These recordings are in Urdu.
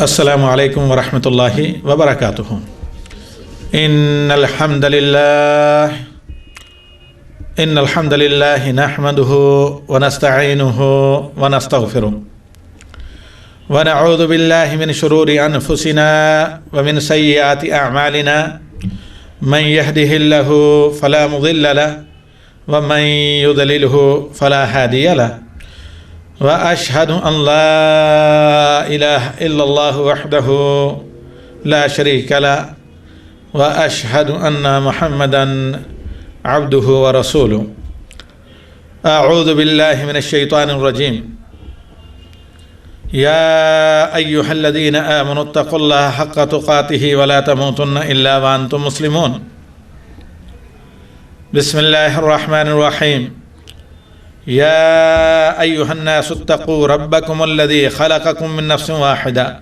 السلام علیکم ورحمۃ اللہ وبرکاتہ۔ ان الحمد للہ نحمده ونستعینه ونستغفره ونعوذ باللہ من شرور انفسنا ومن سیئات اعمالنا من يهده الله فلا مضل له ومن يضلله فلا هادي له وأشهد أن لا إله إلا الله وحده لا شريك له وأشهد أن محمدا عبده ورسوله۔ أعوذ بالله من الشيطان الرجيم۔ يا أيها الذين آمنوا اتقوا الله حق تقاته ولا تموتن إلا وأنتم مسلمون۔ بسم الله الرحمن الرحيم۔ يا أيها الناس اتقوا ربكم الذي خلقكم من نفس واحدة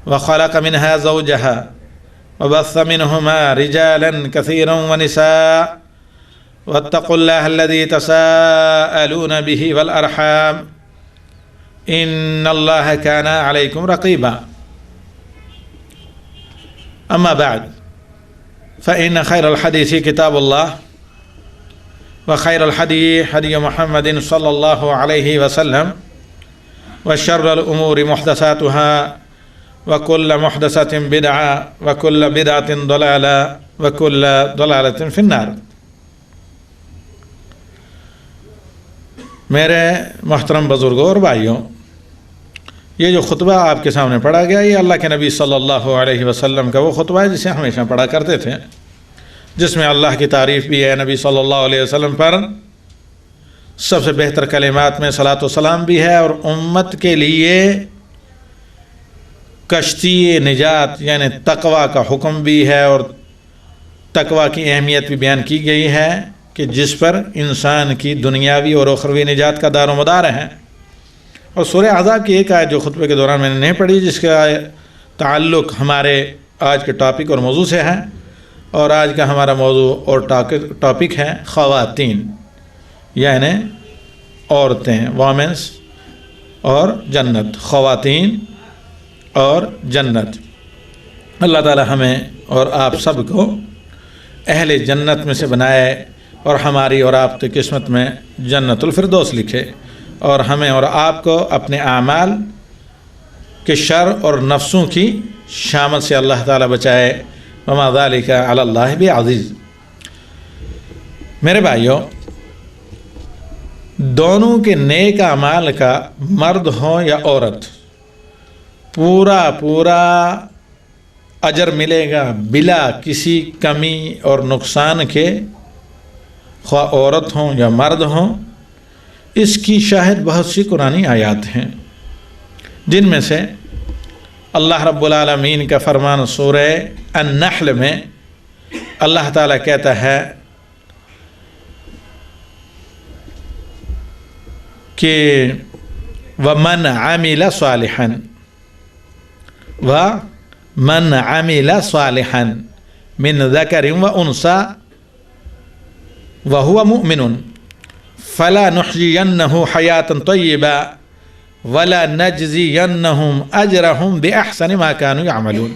وخلق منها زوجها وبث منهما رجالا كثيرا ونساء واتقوا الله الذي تساءلون به والأرحام إن الله كان عليكم رقيبا۔ أما بعد فإن خير الحديث كتاب الله وخير الحدي هدي محمد صلى الله عليه وسلم وشر الأمور محدثاتها وكل محدثة بدعة وكل بدعة ضلالة وكل ضلالة في النار۔ میرے محترم بزرگوں اور بھائیوں، یہ جو خطبہ آپ کے سامنے پڑھا گیا یہ اللہ کے نبی صلی اللہ علیہ وسلم کا وہ خطبہ ہے جسے ہمیشہ پڑھا کرتے تھے، جس میں اللہ کی تعریف بھی ہے، نبی صلی اللہ علیہ وسلم پر سب سے بہتر کلمات میں صلاۃ و سلام بھی ہے، اور امت کے لیے کشتی نجات یعنی تقوی کا حکم بھی ہے، اور تقوی کی اہمیت بھی بیان کی گئی ہے کہ جس پر انسان کی دنیاوی اور اخروی نجات کا دار و مدار ہے۔ اور سورہ احزاب کی ایک آیت جو خطبے کے دوران میں نے نہیں پڑھی، جس کا تعلق ہمارے آج کے ٹاپک اور موضوع سے ہے، اور آج کا ہمارا موضوع اور ٹاپک ہے خواتین یعنی عورتیں، وومنس اور جنت، خواتین اور جنت۔ اللہ تعالی ہمیں اور آپ سب کو اہل جنت میں سے بنائے، اور ہماری اور آپ کی قسمت میں جنت الفردوس لکھے، اور ہمیں اور آپ کو اپنے اعمال کے شر اور نفسوں کی شامت سے اللہ تعالی بچائے۔ وما ذلك علی اللہ بعزیز۔ میرے بھائیوں، دونوں کے نیک اعمال کا مرد ہو یا عورت پورا اجر ملے گا بلا کسی کمی اور نقصان کے، خواہ عورت ہوں یا مرد ہوں۔ اس کی شاہد بہت سی قرآنی آیات ہیں، جن میں سے اللہ رب العالمین کا فرمان سورہ النحل میں اللہ تعالیٰ کہتا ہے کہ وَمَنْ عَمِلَ صَالِحًا مِنْ ذَكَرٍ وَأُنْثَىٰ وَهُوَ مُؤْمِنٌ فَلَا نُحْيِيَنَّهُ حَيَاةً طَيِّبَةً وَلَا نَجْزِيَنَّهُمْ أَجْرَهُمْ بِأَحْسَنِ مَا كَانُوا يَعْمَلُونَ۔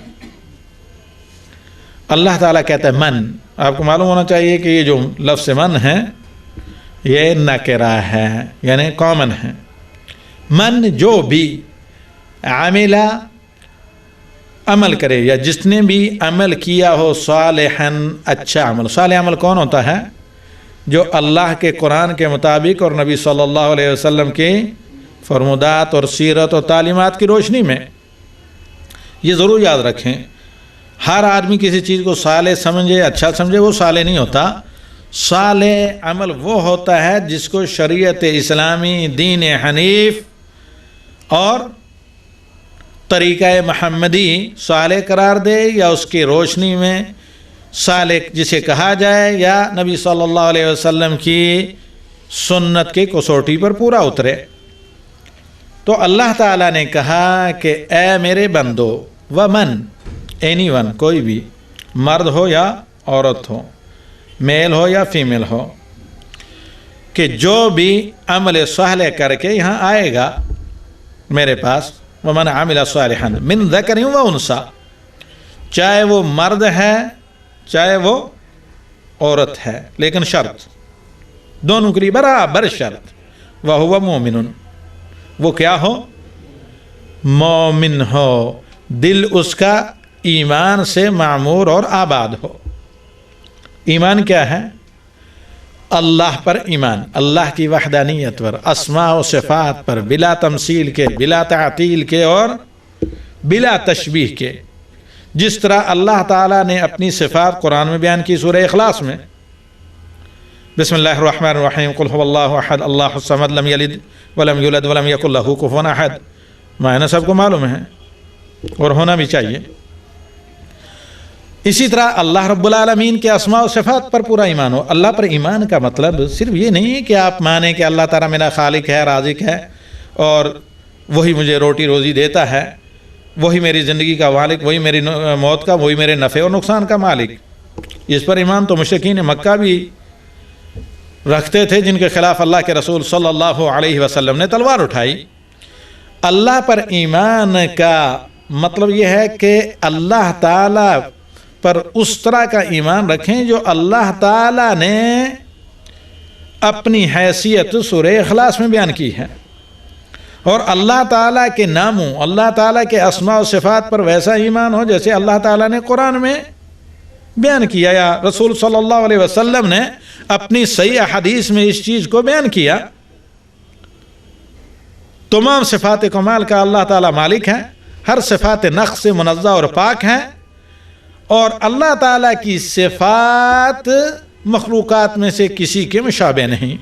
اللہ تعالیٰ کہتا ہے من، آپ کو معلوم ہونا چاہیے کہ یہ جو لفظ من ہے یہ نکرہ ہے یعنی کامن ہے۔ من جو بھی عاملہ عمل کرے یا جس نے بھی عمل کیا ہو صالحاً اچھا عمل۔ صالح عمل کون ہوتا ہے؟ جو اللہ کے قرآن کے مطابق اور نبی صلی اللہ علیہ وسلم کی فرمودات اور سیرت و تعلیمات کی روشنی میں۔ یہ ضرور یاد رکھیں، ہر آدمی کسی چیز کو صالح سمجھے، اچھا سمجھے، وہ صالح نہیں ہوتا۔ صالح عمل وہ ہوتا ہے جس کو شریعت اسلامی، دین حنیف اور طریقہ محمدی صالح قرار دے، یا اس کی روشنی میں صالح جسے کہا جائے، یا نبی صلی اللہ علیہ وسلم کی سنت کے کسوٹی پر پورا اترے۔ تو اللہ تعالیٰ نے کہا کہ اے میرے بندو، ومن اینی ون، کوئی بھی مرد ہو یا عورت ہو، میل ہو یا فیمیل ہو، کہ جو بھی عمل صالح کر کے یہاں آئے گا میرے پاس ومن عمل صالحا من ذکر و انثی، چاہے وہ مرد ہے چاہے وہ عورت ہے، لیکن شرط دونوں کے لیے برابر شرط، وَهُوَ مُؤْمِنٌ، وہ کیا ہو؟ مومن ہو، دل اس کا ایمان سے معمور اور آباد ہو۔ ایمان کیا ہے؟ اللہ پر ایمان، اللہ کی وحدانیت پر، اسماء و صفات پر، بلا تمثیل کے، بلا تعطیل کے اور بلا تشبیہ کے۔ جس طرح اللہ تعالیٰ نے اپنی صفات قرآن میں بیان کی سورہ اخلاص میں، بسم اللہ الرحمن الرحیم، قل هو اللہ احد اللہ الصمد لم یلد ولم یولد ولم یکن لہ کفوا احد، معنی سب کو معلوم ہے اور ہونا بھی چاہیے۔ اسی طرح اللہ رب العالمین کے اسماء و صفات پر پورا ایمان ہو۔ اللہ پر ایمان کا مطلب صرف یہ نہیں ہے کہ آپ مانیں کہ اللہ تعالیٰ میرا خالق ہے، رازق ہے، اور وہی مجھے روٹی روزی دیتا ہے، وہی میری زندگی کا مالک، وہی میری موت کا، وہی میرے نفع اور نقصان کا مالک۔ اس پر ایمان تو مشرکین مکہ بھی رکھتے تھے، جن کے خلاف اللہ کے رسول صلی اللہ علیہ وسلم نے تلوار اٹھائی۔ اللہ پر ایمان کا مطلب یہ ہے کہ اللہ تعالیٰ پر اس طرح کا ایمان رکھیں جو اللہ تعالیٰ نے اپنی حیثیت سورہ اخلاص میں بیان کی ہے، اور اللہ تعالیٰ کے ناموں، اللہ تعالیٰ کے اسماء و صفات پر ویسا ایمان ہو جیسے اللہ تعالیٰ نے قرآن میں بیان کیا، یا رسول صلی اللہ علیہ وسلم نے اپنی صحیح حدیث میں اس چیز کو بیان کیا۔ تمام صفات کمال کا اللہ تعالیٰ مالک ہے، ہر صفات نقص سے منزہ اور پاک ہے، اور اللہ تعالیٰ کی صفات مخلوقات میں سے کسی کے مشابہ نہیں۔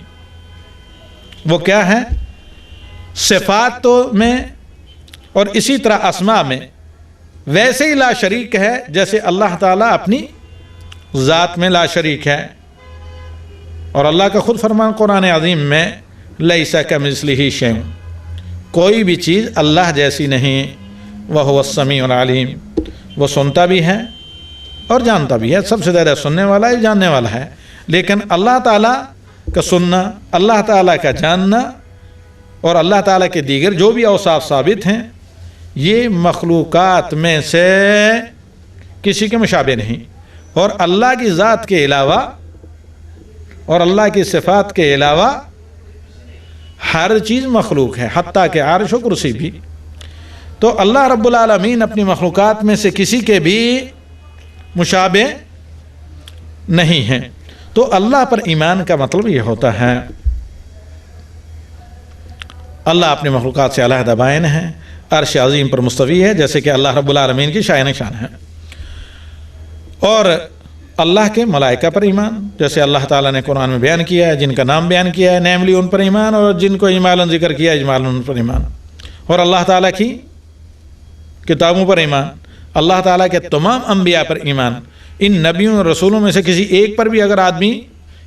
وہ کیا ہے؟ صفات تو میں اور اسی طرح اسماء میں ویسے ہی لا شریک ہے جیسے اللہ تعالیٰ اپنی ذات میں لا شریک ہے، اور اللہ کا خود فرمان قرآن عظیم میں لیس کمثلہ شیء، کوئی بھی چیز اللہ جیسی نہیں، وہو السمیع العلیم، وہ سنتا بھی ہے اور جانتا بھی ہے، سب سے زیادہ سننے والا ہے، جاننے والا ہے۔ لیکن اللہ تعالیٰ کا سننا، اللہ تعالیٰ کا جاننا اور اللہ تعالیٰ کے دیگر جو بھی اوصاف ثابت ہیں، یہ مخلوقات میں سے کسی کے مشابہ نہیں، اور اللہ کی ذات کے علاوہ اور اللہ کی صفات کے علاوہ ہر چیز مخلوق ہے، حتیٰ کہ عرش و کرسی بھی۔ تو اللہ رب العالمین اپنی مخلوقات میں سے کسی کے بھی مشابہ نہیں ہیں۔ تو اللہ پر ایمان کا مطلب یہ ہوتا ہے اللہ اپنی مخلوقات سے علیحدہ بائن ہے، عرش عظیم پر مستوی ہے، جیسے کہ اللہ رب العالمین کی شان ہے، اور اللہ کے ملائکہ پر ایمان، جیسے اللہ تعالیٰ نے قرآن میں بیان کیا ہے، جن کا نام بیان کیا ہے، نیملی ان پر ایمان، اور جن کو اجمالاً ذکر کیا ہے اجمالاً ان پر ایمان، اور اللہ تعالیٰ کی کتابوں پر ایمان، اللہ تعالیٰ کے تمام انبیاء پر ایمان۔ ان نبیوں اور رسولوں میں سے کسی ایک پر بھی اگر آدمی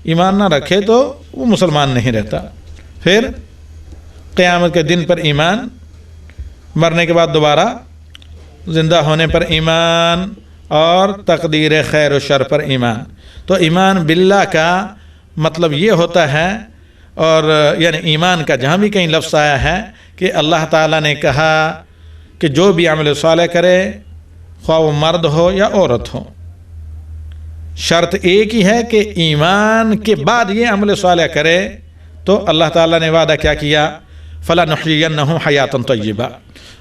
ایمان نہ رکھے تو وہ مسلمان نہیں رہتا۔ پھر قیامت کے دن پر ایمان، مرنے کے بعد دوبارہ زندہ ہونے پر ایمان، اور تقدیر خیر و شر پر ایمان۔ تو ایمان باللہ کا مطلب یہ ہوتا ہے، اور یعنی ایمان کا جہاں بھی کہیں لفظ آیا ہے کہ اللہ تعالیٰ نے کہا کہ جو بھی عمل صالح کرے، خواہ وہ مرد ہو یا عورت ہو، شرط ایک ہی ہے کہ ایمان کے بعد یہ عمل صالح کرے۔ تو اللہ تعالیٰ نے وعدہ کیا کیا؟ فَلَنُحْيِيَنَّهُمْ حَيَاةً طَيِّبَةً،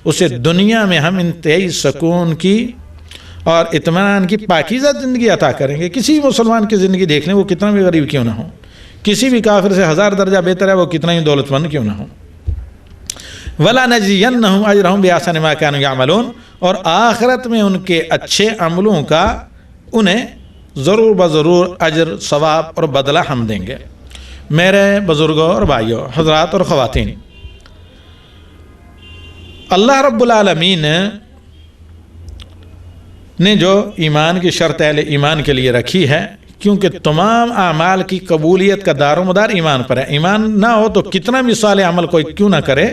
اسے دنیا میں ہم انتہائی سکون کی اور اطمینان کی پاکیزہ زندگی عطا کریں گے۔ کسی مسلمان کی زندگی دیکھ لیں، وہ کتنا بھی غریب کیوں نہ ہو، کسی بھی کافر سے 1000 درجہ بہتر ہے، وہ کتنا ہی دولت مند کیوں نہ ہو۔ وَلَنَجْزِيَنَّهُمْ أَجْرَهُمْ بِأَحْسَنِ مَا كَانُوا يَعْمَلُونَ، اور آخرت میں ان کے اچھے عملوں کا انہیں ضرور بضرور اجر، ثواب اور بدلہ ہم دیں گے۔ میرے بزرگوں اور بھائیوں، حضرات اور خواتین، اللہ رب العالمین نے جو ایمان کی شرط اہل ایمان کے لیے رکھی ہے، کیونکہ تمام اعمال کی قبولیت کا دار و مدار ایمان پر ہے۔ ایمان نہ ہو تو کتنا بھی صالح عمل کوئی کیوں نہ کرے،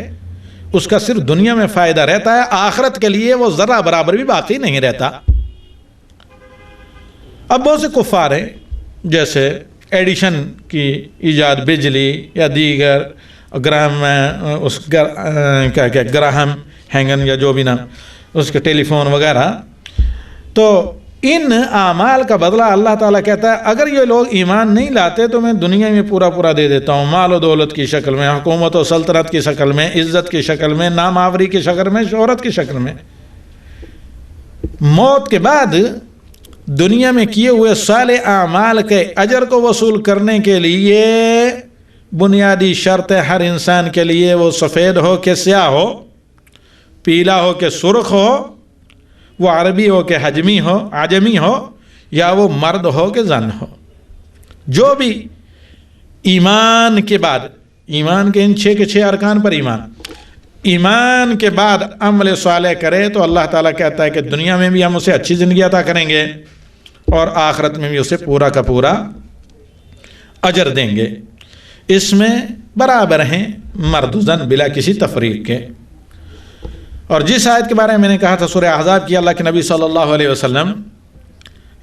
اس کا صرف دنیا میں فائدہ رہتا ہے، آخرت کے لیے وہ ذرہ برابر بھی باقی نہیں رہتا۔ اب بہت سے کفار ہیں، جیسے ایڈیشن کی ایجاد، بجلی یا دیگر گراہم ہینگن یا جو بھی نام اس کے ٹیلی فون وغیرہ. تو ان اعمال کا بدلہ اللہ تعالیٰ کہتا ہے اگر یہ لوگ ایمان نہیں لاتے تو میں دنیا میں پورا دے دیتا ہوں، مال و دولت کی شکل میں، حکومت و سلطنت کی شکل میں، عزت کی شکل میں، نام آوری کی شکل میں، شہرت کی شکل میں. موت کے بعد دنیا میں کیے ہوئے صالح اعمال کے اجر کو وصول کرنے کے لیے بنیادی شرط ہے ہر انسان کے لیے، وہ سفید ہو کہ سیاہ ہو، پیلا ہو کہ سرخ ہو، وہ عربی ہو کہ حجمی ہو عجمی ہو، یا وہ مرد ہو کہ زن ہو. جو بھی ایمان کے بعد، ایمان کے ان 6 کے 6 ارکان پر ایمان کے بعد عمل صالح کرے تو اللہ تعالیٰ کہتا ہے کہ دنیا میں بھی ہم اسے اچھی زندگی عطا کریں گے اور آخرت میں بھی اسے پورا کا پورا اجر دیں گے. اس میں برابر ہیں مرد و زن بلا کسی تفریق کے. اور جس آیت کے بارے میں نے کہا تھا سورہ احزاب کی، اللہ کے نبی صلی اللہ علیہ وسلم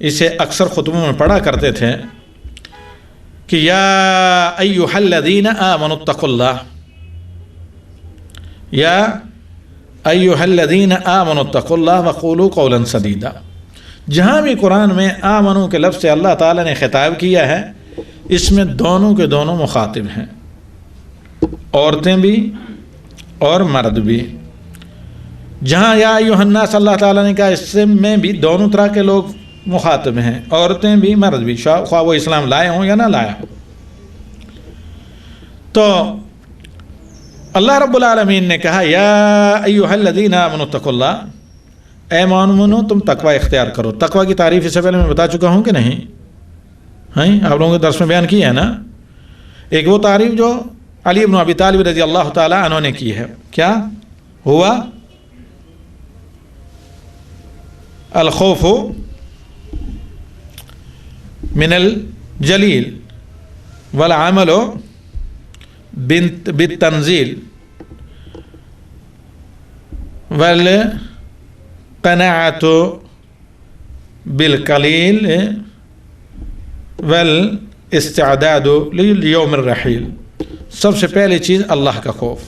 اسے اکثر خطبوں میں پڑھا کرتے تھے کہ یا ایھا الذین آمنوا اتقوا اللہ، یا ایھا الذین آمنوا اتقوا اللہ وقولوا قولا سدیدا. جہاں بھی قرآن میں آمنو کے لفظ سے اللہ تعالیٰ نے خطاب کیا ہے اس میں دونوں کے دونوں مخاطب ہیں، عورتیں بھی اور مرد بھی. جہاں یا ایھا الناس اللہ تعالیٰ نے کہا اس میں بھی دونوں طرح کے لوگ مخاطب ہیں، عورتیں بھی مرد بھی، خواہ وہ اسلام لائے ہوں یا نہ لائے ہوں. تو اللہ رب العالمین نے کہا یا ایھا الذین آمنوا اتقوا اللہ، اے مومنو تم تقوی اختیار کرو. تقوی کی تعریف اس سے پہلے میں بتا چکا ہوں کہ نہیں؟ آپ لوگوں کے درس میں بیان کی ہے نا. ایک وہ تعریف جو علی بن ابی طالب رضی اللہ تعالیٰ عنہ نے کی ہے، کیا ہوا؟ الخوف من الجلیل والعمل بالتنزیل والقناعۃ بالقلیل والاستعداد لیوم الرحیل. سب سے پہلی چیز اللہ کا خوف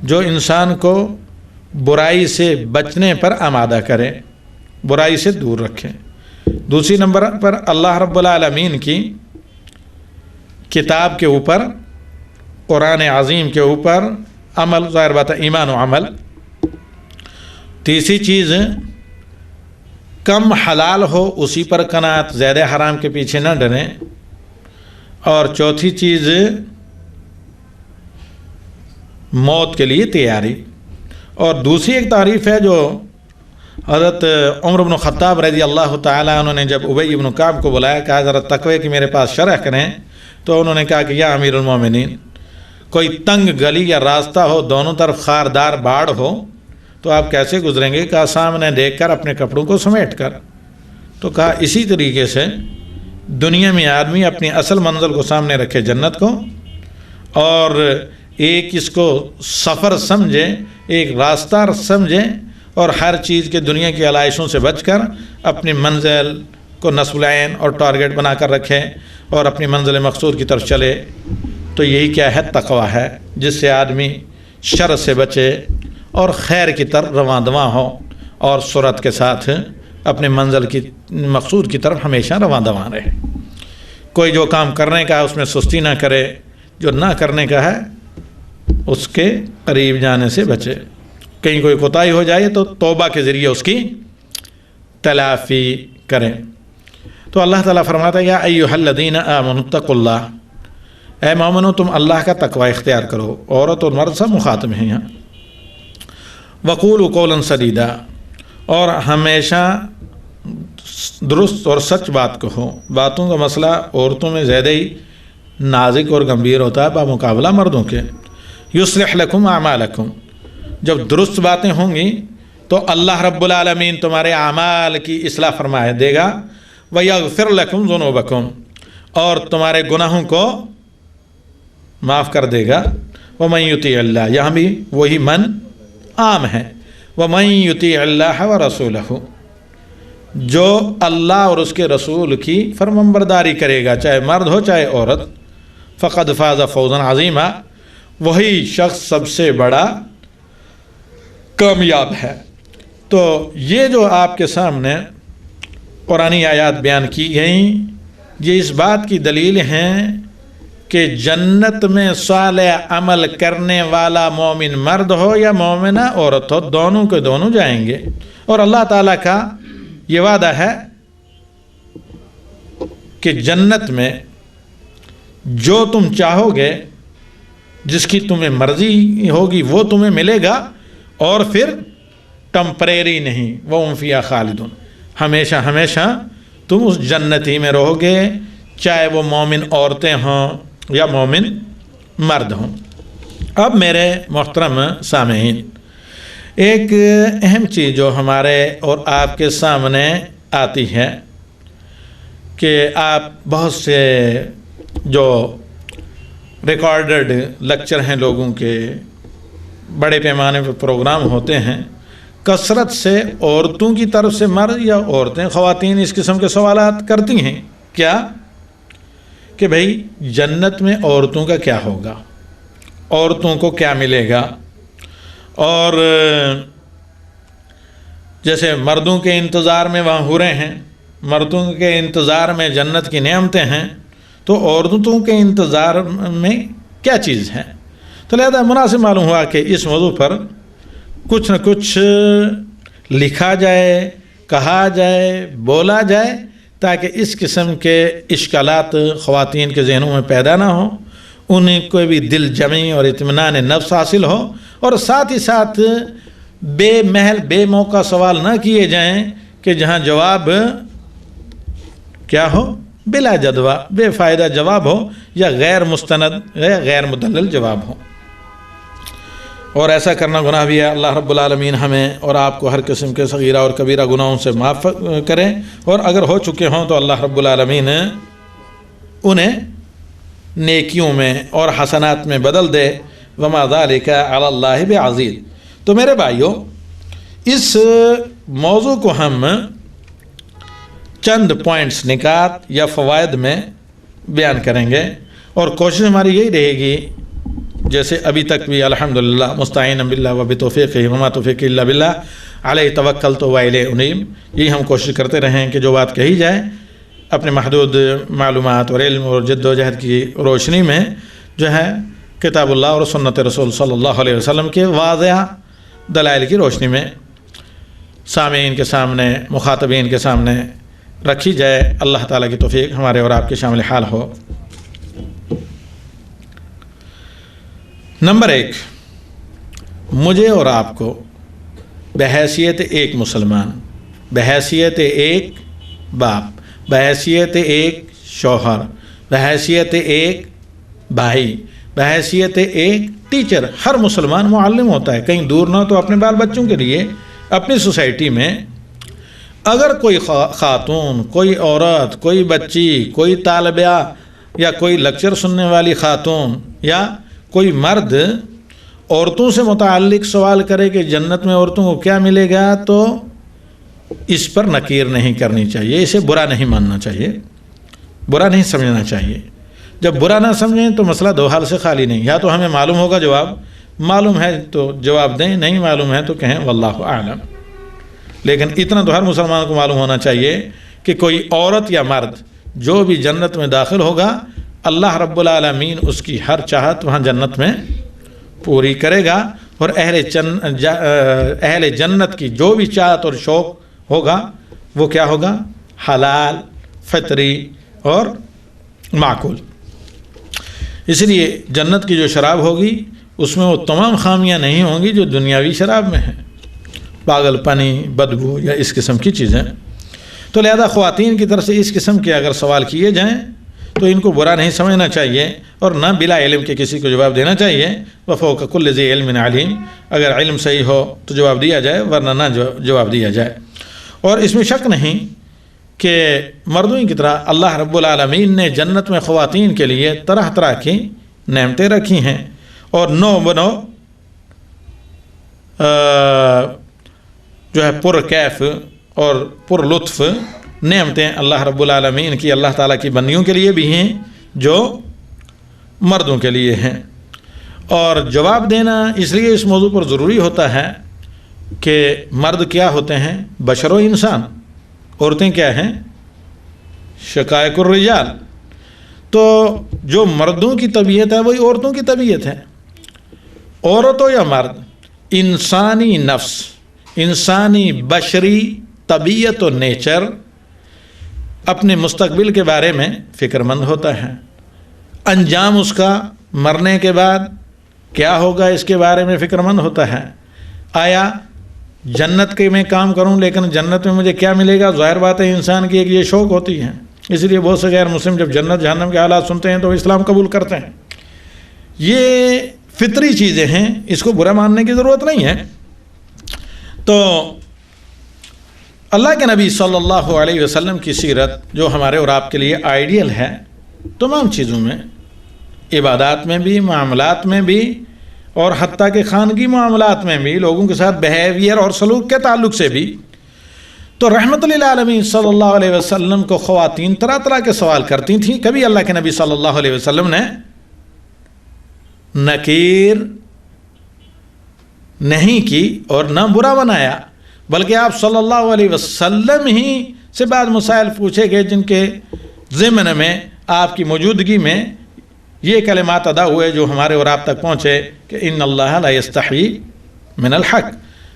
جو انسان کو برائی سے بچنے پر آمادہ کرے، برائی سے دور رکھے. دوسری نمبر پر اللہ رب العالمین کی کتاب کے اوپر، قرآن عظیم کے اوپر عمل، ظاہر بات ہے ایمان و عمل. تیسری چیز کم حلال ہو اسی پر قناعت، زیادہ حرام کے پیچھے نہ ڈریں. اور چوتھی چیز موت کے لیے تیاری. اور دوسری ایک تعریف ہے جو حضرت عمر بن خطاب رضی اللہ تعالیٰ عنہ نے جب ابی بن کعب کو بلایا، کہا ذرا تقوی کی میرے پاس شرح کریں، تو انہوں نے کہا کہ یا امیر المومنین، کوئی تنگ گلی یا راستہ ہو، دونوں طرف خاردار باڑ ہو، تو آپ کیسے گزریں گے؟ کہا سامنے دیکھ کر اپنے کپڑوں کو سمیٹ کر. تو کہا اسی طریقے سے دنیا میں آدمی اپنی اصل منزل کو سامنے رکھے، جنت کو، اور ایک اس کو سفر سمجھے، ایک راستہ سمجھے، اور ہر چیز کے دنیا کی علائشوں سے بچ کر اپنی منزل کو نصب العین اور ٹارگٹ بنا کر رکھے اور اپنی منزل مقصود کی طرف چلے. تو یہی کیا ہے؟ تقوی ہے، جس سے آدمی شر سے بچے اور خیر کی طرف رواں دواں ہو اور سرعت کے ساتھ اپنے منزل کی مقصود کی طرف ہمیشہ رواں دواں رہے. کوئی جو کام کرنے کا ہے اس میں سستی نہ کرے، جو نہ کرنے کا ہے اس کے قریب جانے سے بچے. کہیں کوئی کوتاہی ہو جائے تو توبہ کے ذریعے اس کی تلافی کریں. تو اللہ تعالیٰ فرماتا ہے یا ایھا الذین آمنوا اتقوا اللہ، اے مومنو تم اللہ کا تقوی اختیار کرو. عورت اور مرد سب مخاطب ہیں یہاں. وقولوا قولا سدیدا، اور ہمیشہ درست اور سچ بات کہو. باتوں کا مسئلہ عورتوں میں زیادہ ہی نازک اور گمبھیر ہوتا ہے بمقابلہ مردوں کے. یصلح لکم اعمالکم، جب درست باتیں ہوں گی تو اللہ رب العالمین تمہارے اعمال کی اصلاح فرمائے دے گا. وَيَغْفِرْ لَكُمْ ذُنُوبَكُمْ، اور تمہارے گناہوں کو معاف کر دے گا. وَمَنْ يُطِيعِ اللَّهَ، یہاں بھی وہی من عام ہے. وَمَنْ يُطِيعِ اللَّهَ وَرَسُولَهُ، جو اللہ اور اس کے رسول کی فرمانبرداری کرے گا، چاہے مرد ہو چاہے عورت، فَقَدْ فَازَ فَوْزًا عَظِيمًا، وہی شخص سب سے بڑا کامیاب ہے۔ تو یہ جو آپ کے سامنے قرآنی آیات بیان کی گئیں، یہ اس بات کی دلیل ہیں کہ جنت میں صالح عمل کرنے والا مومن مرد ہو یا مومنہ عورت ہو، دونوں کے دونوں جائیں گے۔ اور اللہ تعالیٰ کا یہ وعدہ ہے کہ جنت میں جو تم چاہو گے، جس کی تمہیں مرضی ہوگی وہ تمہیں ملے گا، اور پھر ٹمپریری نہیں، وَهُمْ فِيهَا خَالِدُونَ، ہمیشہ ہمیشہ تم اس جنت ہی میں رہو گے، چاہے وہ مومن عورتیں ہوں یا مومن مرد ہوں۔ اب میرے محترم سامعین، ایک اہم چیز جو ہمارے اور آپ کے سامنے آتی ہے کہ آپ بہت سے جو ریکارڈڈ لیکچر ہیں لوگوں کے، بڑے پیمانے پر پروگرام ہوتے ہیں، کثرت سے عورتوں کی طرف سے مرد یا عورتیں خواتین اس قسم کے سوالات کرتی ہیں، کیا کہ بھئی جنت میں عورتوں کا کیا ہوگا، عورتوں کو کیا ملے گا، اور جیسے مردوں کے انتظار میں وہاں حوریں ہیں، مردوں کے انتظار میں جنت کی نعمتیں ہیں، تو عورتوں کے انتظار میں کیا چیز ہے؟ تو لہذا مناسب معلوم ہوا کہ اس موضوع پر کچھ نہ کچھ لکھا جائے، کہا جائے، بولا جائے، تاکہ اس قسم کے اشکالات خواتین کے ذہنوں میں پیدا نہ ہوں، انہیں کوئی بھی دل جمی اور اطمینان نفس حاصل ہو، اور ساتھ ہی ساتھ بے محل بے موقع سوال نہ کیے جائیں کہ جہاں جواب کیا ہو، بلا جدوہ، بے فائدہ جواب ہو، یا غیر مستند یا غیر مدلل جواب ہو، اور ایسا کرنا گناہ بھی ہے۔ اللہ رب العالمین ہمیں اور آپ کو ہر قسم کے صغیرہ اور کبیرہ گناہوں سے معاف کریں، اور اگر ہو چکے ہوں تو اللہ رب العالمین انہیں نیکیوں میں اور حسنات میں بدل دے، وما ذالک علی اللہ بعزیز۔ تو میرے بھائیوں، اس موضوع کو ہم چند پوائنٹس، نکات یا فوائد میں بیان کریں گے، اور کوشش ہماری یہی رہے گی، جیسے ابھی تک بھی الحمدللہ مستعین باللہ و بتوفیقہ وما توفیقی الا باللہ علیہ توکلت و الیہ انیب، یہی ہم کوشش کرتے رہیں کہ جو بات کہی جائے اپنے محدود معلومات اور علم اور جد و جہد کی روشنی میں جو ہے کتاب اللہ اور سنت رسول صلی اللہ علیہ وسلم کے واضح دلائل کی روشنی میں سامعین کے سامنے، مخاطبین کے سامنے رکھی جائے۔ اللہ تعالیٰ کی توفیق ہمارے اور آپ کے شامل حال ہو۔ نمبر 1، مجھے اور آپ کو بحیثیت ایک مسلمان، بحیثیت ایک باپ، بحیثیت ایک شوہر، بحیثیت ایک بھائی، بحیثیت ایک ٹیچر، ہر مسلمان معلم ہوتا ہے، کہیں دور نہ تو اپنے بال بچوں کے لیے اپنی سوسائٹی میں اگر کوئی خاتون، کوئی عورت، کوئی بچی، کوئی طالبہ یا کوئی لیکچر سننے والی خاتون یا کوئی مرد عورتوں سے متعلق سوال کرے کہ جنت میں عورتوں کو کیا ملے گا، تو اس پر نکیر نہیں کرنی چاہیے، اسے برا نہیں ماننا چاہیے، برا نہیں سمجھنا چاہیے۔ جب برا نہ سمجھیں تو مسئلہ دو حال سے خالی نہیں، یا تو ہمیں معلوم ہوگا جواب، معلوم ہے تو جواب دیں، نہیں معلوم ہے تو کہیں واللہ اعلم۔ لیکن اتنا تو ہر مسلمان کو معلوم ہونا چاہیے کہ کوئی عورت یا مرد جو بھی جنت میں داخل ہوگا، اللہ رب العالمین اس کی ہر چاہت وہاں جنت میں پوری کرے گا، اور اہل جنت کی جو بھی چاہت اور شوق ہوگا وہ کیا ہوگا؟ حلال، فطری اور معقول۔ اس لیے جنت کی جو شراب ہوگی اس میں وہ تمام خامیاں نہیں ہوں گی جو دنیاوی شراب میں ہیں، پاگل پنی، بدبو یا اس قسم کی چیزیں۔ تو لہذا خواتین کی طرف سے اس قسم کے اگر سوال کیے جائیں تو ان کو برا نہیں سمجھنا چاہیے، اور نہ بلا علم کے کسی کو جواب دینا چاہیے۔ وفوق کل ذی علم علیم، اگر علم صحیح ہو تو جواب دیا جائے، ورنہ نہ جواب دیا جائے۔ اور اس میں شک نہیں کہ مردوں کی طرح اللہ رب العالمین نے جنت میں خواتین کے لیے طرح طرح کی نعمتیں رکھی ہیں، اور نو بنو جو ہے پر کیف اور پر لطف نعمتیں اللہ رب العالمین کی اللہ تعالیٰ کی بندیوں کے لیے بھی ہیں جو مردوں کے لیے ہیں۔ اور جواب دینا اس لیے اس موضوع پر ضروری ہوتا ہے کہ مرد کیا ہوتے ہیں؟ بشر و انسان. عورتیں کیا ہیں؟ شقائق الرجال. تو جو مردوں کی طبیعت ہے وہی عورتوں کی طبیعت ہے. عورت ہو یا مرد، انسانی نفس، انسانی بشری طبیعت و نیچر اپنے مستقبل کے بارے میں فکر مند ہوتا ہے. انجام اس کا مرنے کے بعد کیا ہوگا اس کے بارے میں فکر مند ہوتا ہے. آیا جنت کے میں کام کروں لیکن جنت میں مجھے کیا ملے گا؟ ظاہر بات ہے انسان کی ایک یہ شوق ہوتی ہے. اس لیے بہت سے غیر مسلم جب جنت جہنم کے حالات سنتے ہیں تو اسلام قبول کرتے ہیں. یہ فطری چیزیں ہیں، اس کو برا ماننے کی ضرورت نہیں ہے. تو اللہ کے نبی صلی اللہ علیہ وسلم کی سیرت جو ہمارے اور آپ کے لیے آئیڈیل ہے تمام چیزوں میں، عبادات میں بھی، معاملات میں بھی، اور حتیٰ کہ خانگی معاملات میں بھی، لوگوں کے ساتھ بیہیویئر اور سلوک کے تعلق سے بھی. تو رحمت للعالمین صلی اللہ علیہ وسلم کو خواتین طرح طرح کے سوال کرتی تھیں. کبھی اللہ کے نبی صلی اللہ علیہ وسلم نے نکیر نہیں کی اور نہ برا بنایا، بلکہ آپ صلی اللہ علیہ وسلم ہی سے بعض مسائل پوچھے گئے جن کے ضمن میں آپ کی موجودگی میں یہ کلمات ادا ہوئے جو ہمارے اور آپ تک پہنچے کہ ان اللہ لا یستحی من الحق.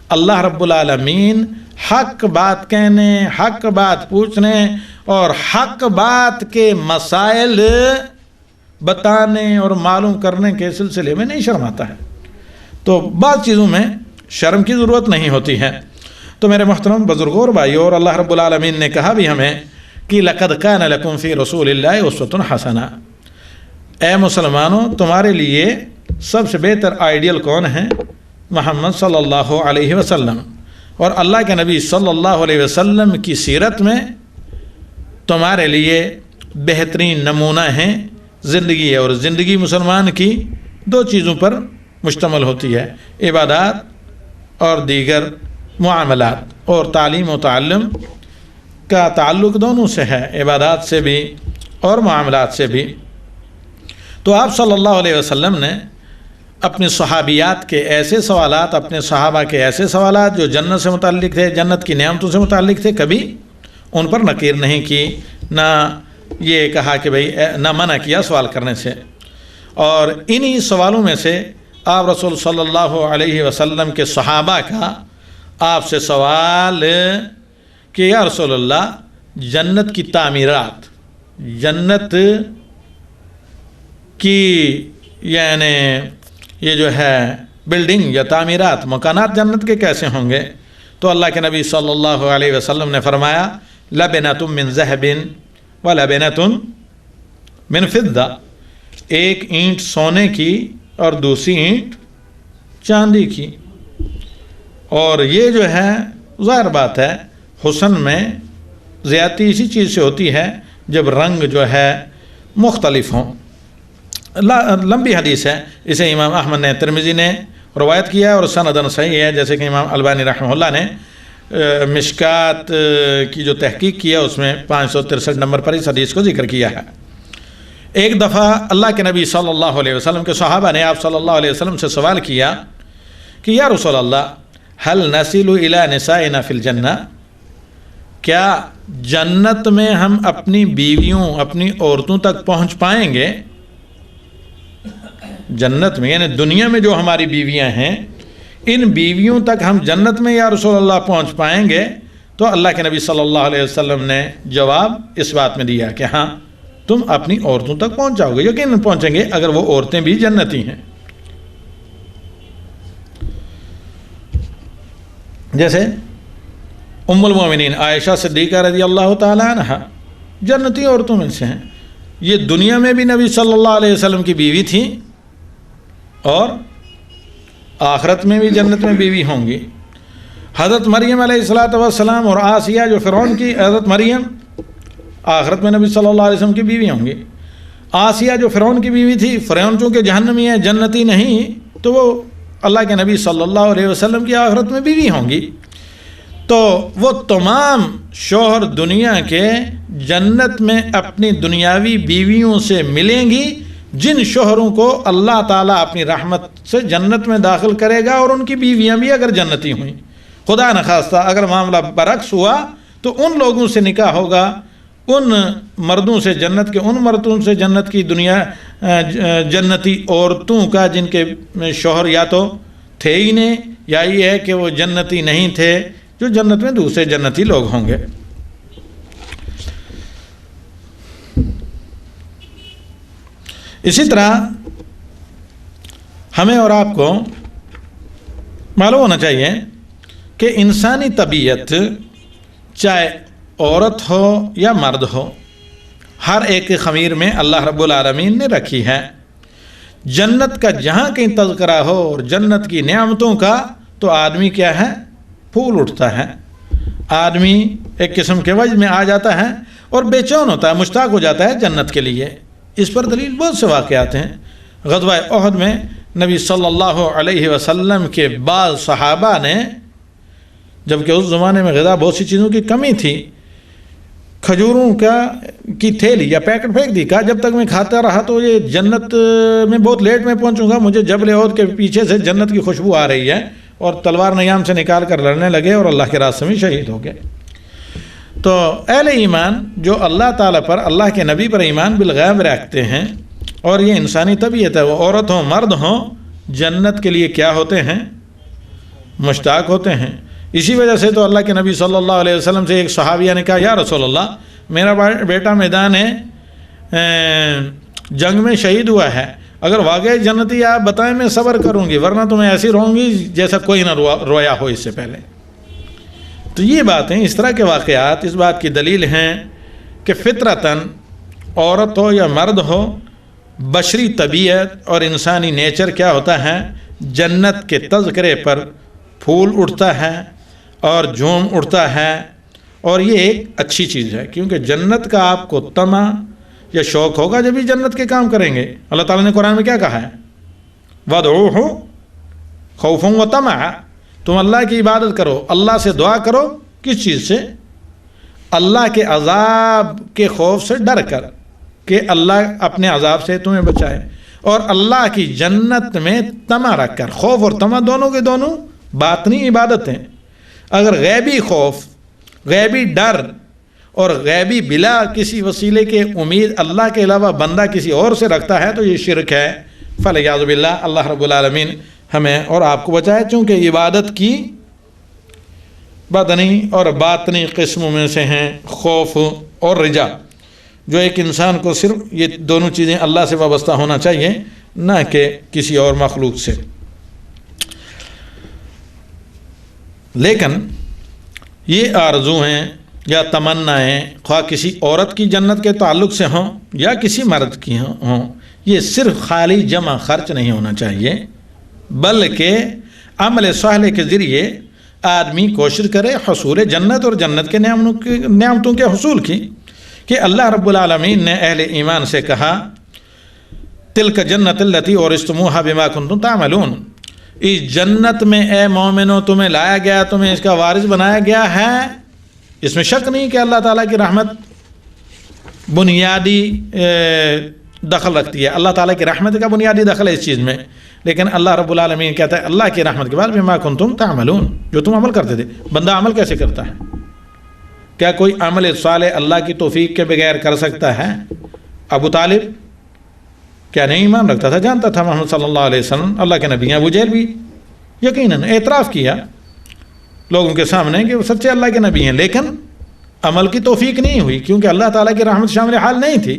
اللہ رب العالمین حق بات کہنے، حق بات پوچھنے اور حق بات کے مسائل بتانے اور معلوم کرنے کے سلسلے میں نہیں شرماتا ہے. تو بعض چیزوں میں شرم کی ضرورت نہیں ہوتی ہے. تو میرے محترم بزرگوں اور بھائیوں، اور اللہ رب العالمین نے کہا بھی ہمیں کہ لَقَدْ كَانَ لَكُمْ فِي رَسُولِ اللَّهِ أُسْوَةٌ حَسَنَةٌ. اے مسلمانوں، تمہارے لیے سب سے بہتر آئیڈیل کون ہیں؟ محمد صلی اللہ علیہ وسلم. اور اللہ کے نبی صلی اللہ علیہ وسلم کی سیرت میں تمہارے لیے بہترین نمونہ ہیں زندگی ہے. اور زندگی مسلمان کی دو چیزوں پر مشتمل ہوتی ہے، عبادات اور دیگر معاملات. اور تعلیم و تعلم کا تعلق دونوں سے ہے، عبادات سے بھی اور معاملات سے بھی. تو آپ صلی اللہ علیہ وسلم نے اپنے صحابیات کے ایسے سوالات، اپنے صحابہ کے ایسے سوالات جو جنت سے متعلق تھے، جنت کی نعمتوں سے متعلق تھے، کبھی ان پر نکیر نہیں کی، نہ یہ کہا کہ بھئی، نہ منع کیا سوال کرنے سے. اور انہی سوالوں میں سے آپ رسول صلی اللہ علیہ وسلم کے صحابہ کا آپ سے سوال کہ یا رسول اللہ، جنت کی تعمیرات، جنت کی یعنی یہ جو ہے بلڈنگ یا تعمیرات، مکانات جنت کے کیسے ہوں گے؟ تو اللہ کے نبی صلی اللہ علیہ وسلم نے فرمایا لَبِنَةٌ مِّن ذَهَبٍ وَلَبِنَةٌ مِّن فِضَّةٍ. ایک اینٹ سونے کی اور دوسری اینٹ چاندی کی. اور یہ جو ہے ظاہر بات ہے حسن میں زیادتی اسی چیز سے ہوتی ہے جب رنگ جو ہے مختلف ہوں. لمبی حدیث ہے، اسے امام احمد نے، ترمذی نے روایت کیا ہے اور سندن صحیح ہے، جیسے کہ امام البانی رحمہ اللہ نے مشکات کی جو تحقیق کیا اس میں 563 نمبر پر اس حدیث کو ذکر کیا ہے. ایک دفعہ اللہ کے نبی صلی اللہ علیہ وسلم کے صحابہ نے آپ صلی اللہ علیہ وسلم سے سوال کیا کہ یا رسول اللہ، هل نصل الى نسائنا فی الجنہ، کیا جنت میں ہم اپنی بیویوں، اپنی عورتوں تک پہنچ پائیں گے؟ جنت میں یعنی دنیا میں جو ہماری بیویاں ہیں، ان بیویوں تک ہم جنت میں یا رسول اللہ پہنچ پائیں گے؟ تو اللہ کے نبی صلی اللہ علیہ وسلم نے جواب اس بات میں دیا کہ ہاں، تم اپنی عورتوں تک پہنچ جاؤ گے، یقیناً پہنچیں گے اگر وہ عورتیں بھی جنتی ہیں. جیسے ام المومنین عائشہ صدیقہ رضی اللہ تعالیٰ عنہ جنتی عورتوں میں سے ہیں. یہ دنیا میں بھی نبی صلی اللہ علیہ وسلم کی بیوی تھیں اور آخرت میں بھی جنت میں بیوی ہوں گی. حضرت مریم علیہ السلام اور آسیہ جو فرعون کی، حضرت مریم آخرت میں نبی صلی اللہ علیہ وسلم کی بیوی ہوں گی. آسیہ جو فرعون کی بیوی تھی، فرعون چونکہ جہنمی ہے، جنتی نہیں، تو وہ اللہ کے نبی صلی اللہ علیہ وسلم کی آخرت میں بیوی ہوں گی. تو وہ تمام شوہر دنیا کے جنت میں اپنی دنیاوی بیویوں سے ملیں گی جن شوہروں کو اللہ تعالیٰ اپنی رحمت سے جنت میں داخل کرے گا، اور ان کی بیویاں بھی اگر جنتی ہوئیں. خدا نخواستہ اگر معاملہ برعکس ہوا تو ان لوگوں سے نکاح ہوگا، ان مردوں سے، جنت کے ان مردوں سے، جنت کی دنیا جنتی عورتوں کا جن کے شوہر یا تو تھے ہی نہیں، یا یہ ہے کہ وہ جنتی نہیں تھے، جو جنت میں دوسرے جنتی لوگ ہوں گے۔ اسی طرح ہمیں اور آپ کو معلوم ہونا چاہیے کہ انسانی طبیعت چاہے عورت ہو یا مرد ہو، ہر ایک خمیر میں اللہ رب العالمین نے رکھی ہے۔ جنت کا جہاں کہیں تذکرہ ہو اور جنت کی نعمتوں کا تو آدمی کیا ہے؟ پھول اٹھتا ہے، آدمی ایک قسم کے وجہ میں آ جاتا ہے اور بے چین ہوتا ہے، مشتاق ہو جاتا ہے جنت کے لیے۔ اس پر دلیل بہت سے واقعات ہیں۔ غزوہ احد میں نبی صلی اللہ علیہ وسلم کے بعض صحابہ نے، جبکہ اس زمانے میں غذا بہت سی چیزوں کی کمی تھی، کھجوروں کی تھیلی یا پیکٹ پھینک دی، کہا جب تک میں کھاتا رہا تو یہ جنت میں بہت لیٹ میں پہنچوں گا، مجھے جبل احد کے پیچھے سے جنت کی خوشبو آ رہی ہے، اور تلوار نیام سے نکال کر لڑنے لگے اور اللہ کے راستے میں شہید ہو گئے۔ تو اہل ایمان جو اللہ تعالیٰ پر، اللہ کے نبی پر ایمان بالغیب رکھتے ہیں، اور یہ انسانی طبیعت ہے، وہ عورت ہوں مرد ہوں، جنت کے لیے کیا ہوتے ہیں؟ مشتاق ہوتے ہیں۔ اسی وجہ سے تو اللہ کے نبی صلی اللہ علیہ وسلم سے ایک صحابیہ نے کہا، یا رسول اللہ میرا بیٹا میدان جنگ میں شہید ہوا ہے، اگر واقعی جنتی آپ بتائیں میں صبر کروں گی، ورنہ تو میں ایسی رہوں گی جیسا کوئی نہ رویا ہو اس سے پہلے۔ تو یہ باتیں، اس طرح کے واقعات اس بات کی دلیل ہیں کہ فطرتاً عورت ہو یا مرد ہو، بشری طبیعت اور انسانی نیچر کیا ہوتا ہے؟ جنت کے تذکرے پر پھول اٹھتا ہے اور جھوم اٹھتا ہے، اور یہ ایک اچھی چیز ہے، کیونکہ جنت کا آپ کو طمع یا شوق ہوگا جب بھی جنت کے کام کریں گے۔ اللہ تعالیٰ نے قرآن میں کیا کہا ہے؟ وَادْعُوهُ خَوْفًا وَطَمَعًا، تم اللہ کی عبادت کرو، اللہ سے دعا کرو، کس چیز سے؟ اللہ کے عذاب کے خوف سے ڈر کر کہ اللہ اپنے عذاب سے تمہیں بچائے، اور اللہ کی جنت میں طمع رکھ کر۔ خوف اور طمع دونوں کے دونوں باطنی عبادت ہیں۔ اگر غیبی خوف، غیبی ڈر اور غیبی بلا کسی وسیلے کے امید اللہ کے علاوہ بندہ کسی اور سے رکھتا ہے تو یہ شرک ہے، فَلَعِيَاذُ بِاللَّهِ۔ اللہ رب العالمین ہمیں اور آپ کو بچائے، چونکہ عبادت کی بدنی اور باطنی قسموں میں سے ہیں خوف اور رجا، جو ایک انسان کو صرف یہ دونوں چیزیں اللہ سے وابستہ ہونا چاہیے، نہ کہ کسی اور مخلوق سے۔ لیکن یہ آرزو ہیں یا تمنائیں، خواہ کسی عورت کی جنت کے تعلق سے ہوں یا کسی مرد کی ہوں، یہ صرف خالی جمع خرچ نہیں ہونا چاہیے، بلکہ عمل صالح کے ذریعے آدمی کوشش کرے حصول جنت اور جنت کے نعمتوں کے حصول کی۔ کہ اللہ رب العالمین نے اہل ایمان سے کہا، تلک جنت التی اورثتموها بما کنتم تعملون، اس جنت میں اے مومنو تمہیں لایا گیا، تمہیں اس کا وارث بنایا گیا ہے۔ اس میں شک نہیں کہ اللہ تعالیٰ کی رحمت بنیادی دخل رکھتی ہے، اللہ تعالیٰ کی رحمت کا بنیادی دخل ہے اس چیز میں، لیکن اللہ رب العالمین کہتا ہے اللہ کی رحمت کے بعد بما کنتم تعملون، جو تم عمل کرتے تھے۔ بندہ عمل کیسے کرتا ہے؟ کیا کوئی عمل صالح اللہ کی توفیق کے بغیر کر سکتا ہے؟ ابو طالب کیا نہیں ایمان رکھتا تھا؟ جانتا تھا محمد صلی اللہ علیہ وسلم اللہ کے نبی ہیں۔ ابو جہل بھی یقیناً اعتراف کیا لوگوں کے سامنے کہ وہ سچے اللہ کے نبی ہیں، لیکن عمل کی توفیق نہیں ہوئی، کیونکہ اللہ تعالیٰ کی رحمت شامل حال نہیں تھی۔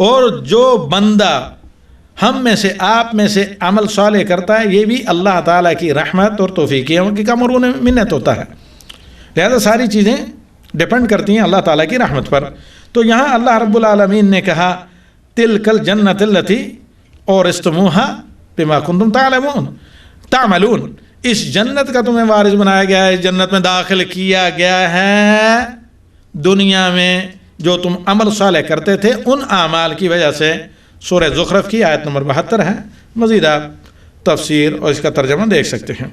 اور جو بندہ ہم میں سے، آپ میں سے عمل صالح کرتا ہے، یہ بھی اللہ تعالیٰ کی رحمت اور توفیق کی کم اور منت ہوتا ہے۔ لہذا ساری چیزیں ڈیپینڈ کرتی ہیں اللہ تعالیٰ کی رحمت پر۔ تو یہاں اللہ رب العالمین نے کہا تلک الجنت التی اورثتموها بما کنتم تعملون، اس جنت کا تمہیں وارث بنایا گیا ہے، اس جنت میں داخل کیا گیا ہے دنیا میں جو تم عمل صالح کرتے تھے ان اعمال کی وجہ سے۔ سورہ زخرف کی آیت نمبر 72 ہے، مزید آپ تفسیر اور اس کا ترجمہ دیکھ سکتے ہیں۔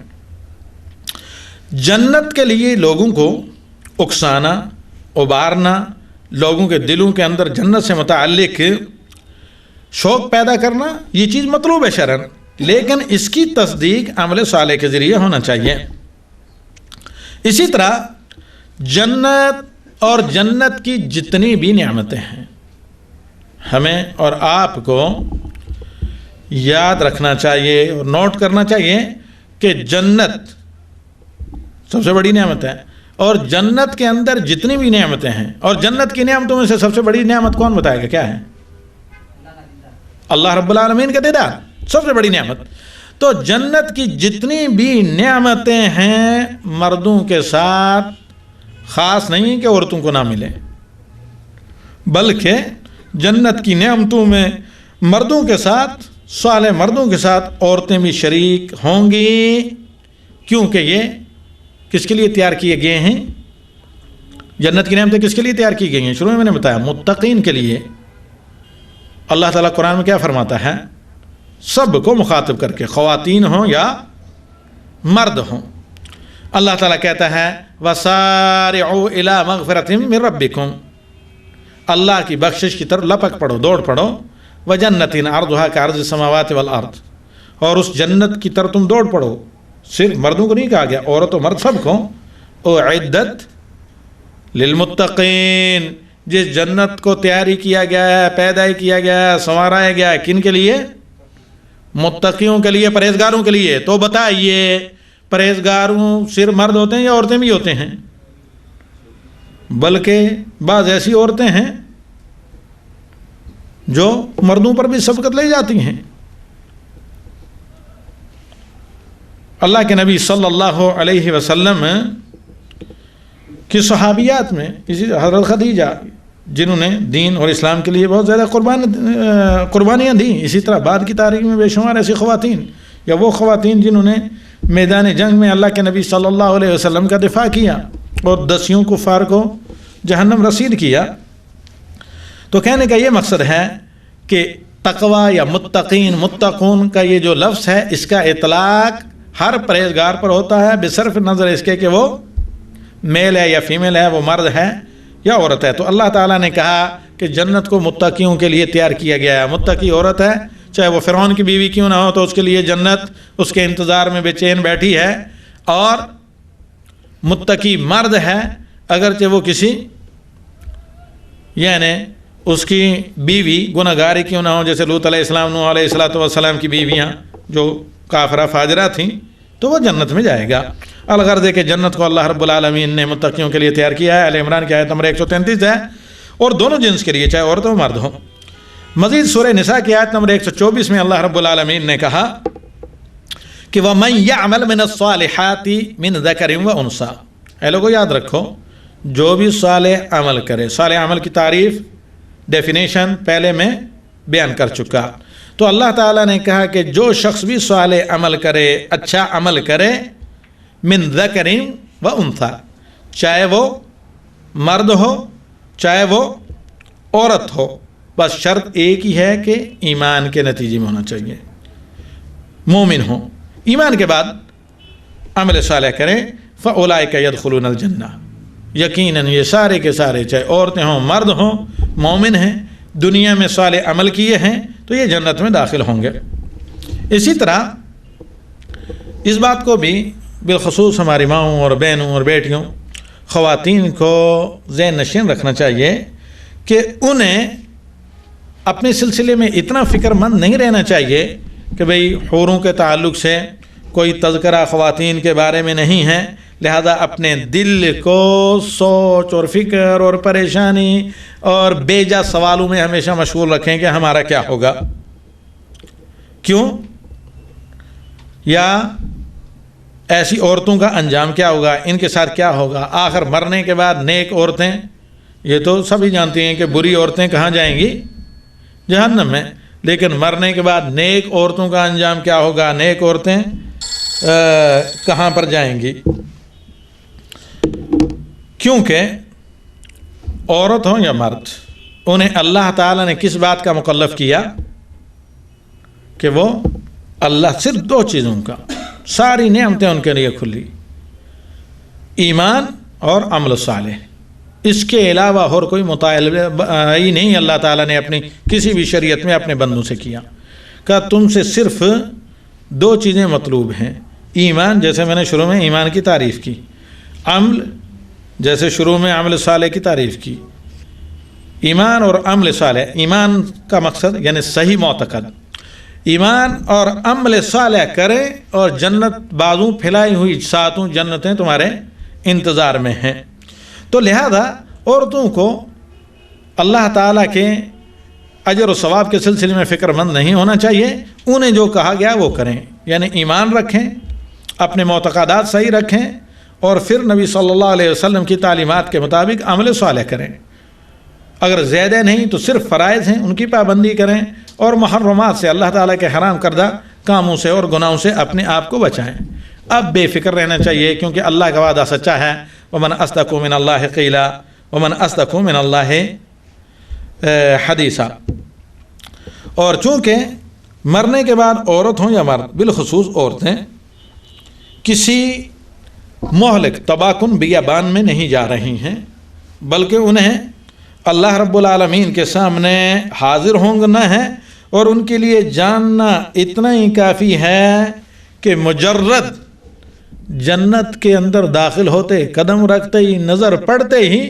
جنت کے لیے لوگوں کو اکسانا، ابارنا، لوگوں کے دلوں کے اندر جنت سے متعلق شوق پیدا کرنا، یہ چیز مطلوب ہے شرعاً، لیکن اس کی تصدیق عمل صالح کے ذریعے ہونا چاہیے۔ اسی طرح جنت اور جنت کی جتنی بھی نعمتیں ہیں، ہمیں اور آپ کو یاد رکھنا چاہیے اور نوٹ کرنا چاہیے کہ جنت سب سے بڑی نعمت ہے، اور جنت کے اندر جتنی بھی نعمتیں ہیں، اور جنت کی نعمتوں میں سے سب سے بڑی نعمت کون بتائے گا کیا ہے؟ اللہ رب العالمین کا دیدار سب سے بڑی نعمت۔ تو جنت کی جتنی بھی نعمتیں ہیں مردوں کے ساتھ خاص نہیں کہ عورتوں کو نہ ملے، بلکہ جنت کی نعمتوں میں مردوں کے ساتھ، صالح مردوں کے ساتھ عورتیں بھی شریک ہوں گی، کیونکہ یہ کس کے لیے تیار کیے گئے ہیں؟ جنت کی نعمتیں کس کے لیے تیار کی گئی ہیں؟ شروع میں نے بتایا متقین کے لیے۔ اللہ تعالیٰ قرآن میں کیا فرماتا ہے؟ سب کو مخاطب کر کے، خواتین ہوں یا مرد ہوں، اللہ تعالیٰ کہتا ہے وَسَارِعُوا إِلَىٰ مَغْفِرَةٍ مِّن رَبِّكُمْ، اللہ کی بخشش کی طرف لپک پڑو، دوڑ پڑو، وَجَنَّةٍ عَرْضُهَا كَعَرْضِ السَّمَاوَاتِ وَالْأَرْضِ، اور اس جنت کی طرف تم دوڑ پڑو۔ صرف مردوں کو نہیں کہا گیا، عورت و مرد سب کو۔ اعدت للمتقین، جس جنت کو تیاری کیا گیا ہے، پیدا کیا گیا ہے، سنوارا گیا ہے، کن کے لیے؟ متقیوں کے لیے، پرہیزگاروں کے لیے۔ تو بتائیے پرہیزگاروں صرف مرد ہوتے ہیں یا عورتیں بھی ہوتے ہیں؟ بلکہ بعض ایسی عورتیں ہیں جو مردوں پر بھی سبقت لے جاتی ہیں۔ اللہ کے نبی صلی اللہ علیہ وسلم کی صحابیات میں اسی حضرت خدیجہ، جنہوں نے دین اور اسلام کے لیے بہت زیادہ قربانیاں دیں، اسی طرح بعد کی تاریخ میں بے شمار ایسی خواتین، یا وہ خواتین جنہوں نے میدان جنگ میں اللہ کے نبی صلی اللہ علیہ وسلم کا دفاع کیا اور دسیوں کفار کو جہنم رسید کیا۔ تو کہنے کا یہ مقصد ہے کہ تقوی یا متقین، متقون کا یہ جو لفظ ہے، اس کا اطلاق ہر پرہیزگار پر ہوتا ہے، بصرف نظر اس کے کہ وہ میل ہے یا فیمیل ہے، وہ مرد ہے یا عورت ہے۔ تو اللہ تعالیٰ نے کہا کہ جنت کو متقیوں کے لیے تیار کیا گیا ہے۔ متقی عورت ہے، چاہے وہ فرعون کی بیوی کیوں نہ ہو، تو اس کے لیے جنت اس کے انتظار میں بے چین بیٹھی ہے، اور متقی مرد ہے، اگرچہ وہ کسی یعنی اس کی بیوی گنہگاری کیوں نہ ہو، جیسے لوط علیہ السلام، نوح علیہ السلام کی بیویاں جو کافرہ فاجرہ تھیں، تو وہ جنت میں جائے گا۔ الغرض ہے کہ جنت کو اللہ رب العالمین نے متقیوں کے لیے تیار کیا ہے۔ آل عمران کی آیت نمبر 133 ہے، اور دونوں جنس کے لیے، چاہے عورت ہو مرد ہو۔ مزید سورہ نساء کی آیت نمبر 124 میں اللہ رب العالمین نے کہا کہ وَمَن يَعْمَلْ مِنَ الصَّالِحَاتِ مِنْ ذَكَرٍ وَأُنثَىٰ، اے لوگوں یاد رکھو، جو بھی صالح عمل کرے، صالح عمل کی تعریف، ڈیفینیشن پہلے میں بیان کر چکا۔ تو اللہ تعالیٰ نے کہا کہ جو شخص بھی صالح عمل کرے، اچھا عمل کرے، من ذکر و انثیٰ، چاہے وہ مرد ہو چاہے وہ عورت ہو، بس شرط ایک ہی ہے کہ ایمان کے نتیجے میں ہونا چاہیے، مومن ہو، ایمان کے بعد عمل صالح کریں، فَأُولَئِكَ يَدْخُلُونَ الْجَنَّةَ، یقیناً یہ سارے کے سارے، چاہے عورتیں ہوں مرد ہوں، مومن ہیں، دنیا میں صالح عمل کیے ہیں، تو یہ جنت میں داخل ہوں گے۔ اسی طرح اس بات کو بھی بالخصوص ہماری ماؤں اور بہنوں اور بیٹیوں، خواتین کو ذہن نشین رکھنا چاہیے کہ انہیں اپنے سلسلے میں اتنا فکر مند نہیں رہنا چاہیے کہ بھئی حوروں کے تعلق سے کوئی تذکرہ خواتین کے بارے میں نہیں ہے، لہذا اپنے دل کو سوچ اور فکر اور پریشانی اور بیجا سوالوں میں ہمیشہ مشغول رکھیں کہ ہمارا کیا ہوگا، کیوں، یا ایسی عورتوں کا انجام کیا ہوگا، ان کے ساتھ کیا ہوگا، آخر مرنے کے بعد نیک عورتیں، یہ تو سبھی جانتے ہیں کہ بری عورتیں کہاں جائیں گی، جہنم میں، لیکن مرنے کے بعد نیک عورتوں کا انجام کیا ہوگا، نیک عورتیں کہاں پر جائیں گی، کیونکہ عورت ہوں یا مرد، انہیں اللہ تعالیٰ نے کس بات کا مکلف کیا کہ وہ اللہ صرف دو چیزوں کا، ساری نعمتیں ان کے لیے کھلی، ایمان اور عمل صالح، اس کے علاوہ اور کوئی مطالبہ ہی نہیں اللہ تعالیٰ نے اپنی کسی بھی شریعت میں اپنے بندوں سے کیا، کہ تم سے صرف دو چیزیں مطلوب ہیں، ایمان، جیسے میں نے شروع میں ایمان کی تعریف کی، عمل، جیسے شروع میں عمل صالح کی تعریف کی، ایمان اور عمل صالح، ایمان کا مقصد یعنی صحیح معتقد، ایمان اور عمل صالح کریں اور جنت بازوں پھیلائی ہوئی ساتوں جنتیں تمہارے انتظار میں ہیں۔ تو لہذا عورتوں کو اللہ تعالیٰ کے اجر و ثواب کے سلسلے میں فکر مند نہیں ہونا چاہیے، انہیں جو کہا گیا وہ کریں، یعنی ایمان رکھیں، اپنے معتقدات صحیح رکھیں، اور پھر نبی صلی اللہ علیہ وسلم کی تعلیمات کے مطابق عمل صالح کریں۔ اگر زیادہ نہیں تو صرف فرائض ہیں ان کی پابندی کریں، اور محرمات سے، اللہ تعالیٰ کے حرام کردہ کاموں سے اور گناہوں سے اپنے آپ کو بچائیں۔ اب بے فکر رہنا چاہیے، کیونکہ اللہ کا وعدہ سچا ہے، وَمَنْ أَصْدَقُ مِنَ اللَّهِ قِيلًا وَمَنْ أَصْدَقُ مِنَ اللَّهِ حدیثا۔ اور چونکہ مرنے کے بعد عورت ہوں یا مرد، بالخصوص عورتیں کسی مہلک تباکن بیابان میں نہیں جا رہی ہیں، بلکہ انہیں اللہ رب العالمین کے سامنے حاضر ہونا ہے، اور ان کے لیے جاننا اتنا ہی کافی ہے کہ مجرد جنت کے اندر داخل ہوتے، قدم رکھتے ہی، نظر پڑتے ہی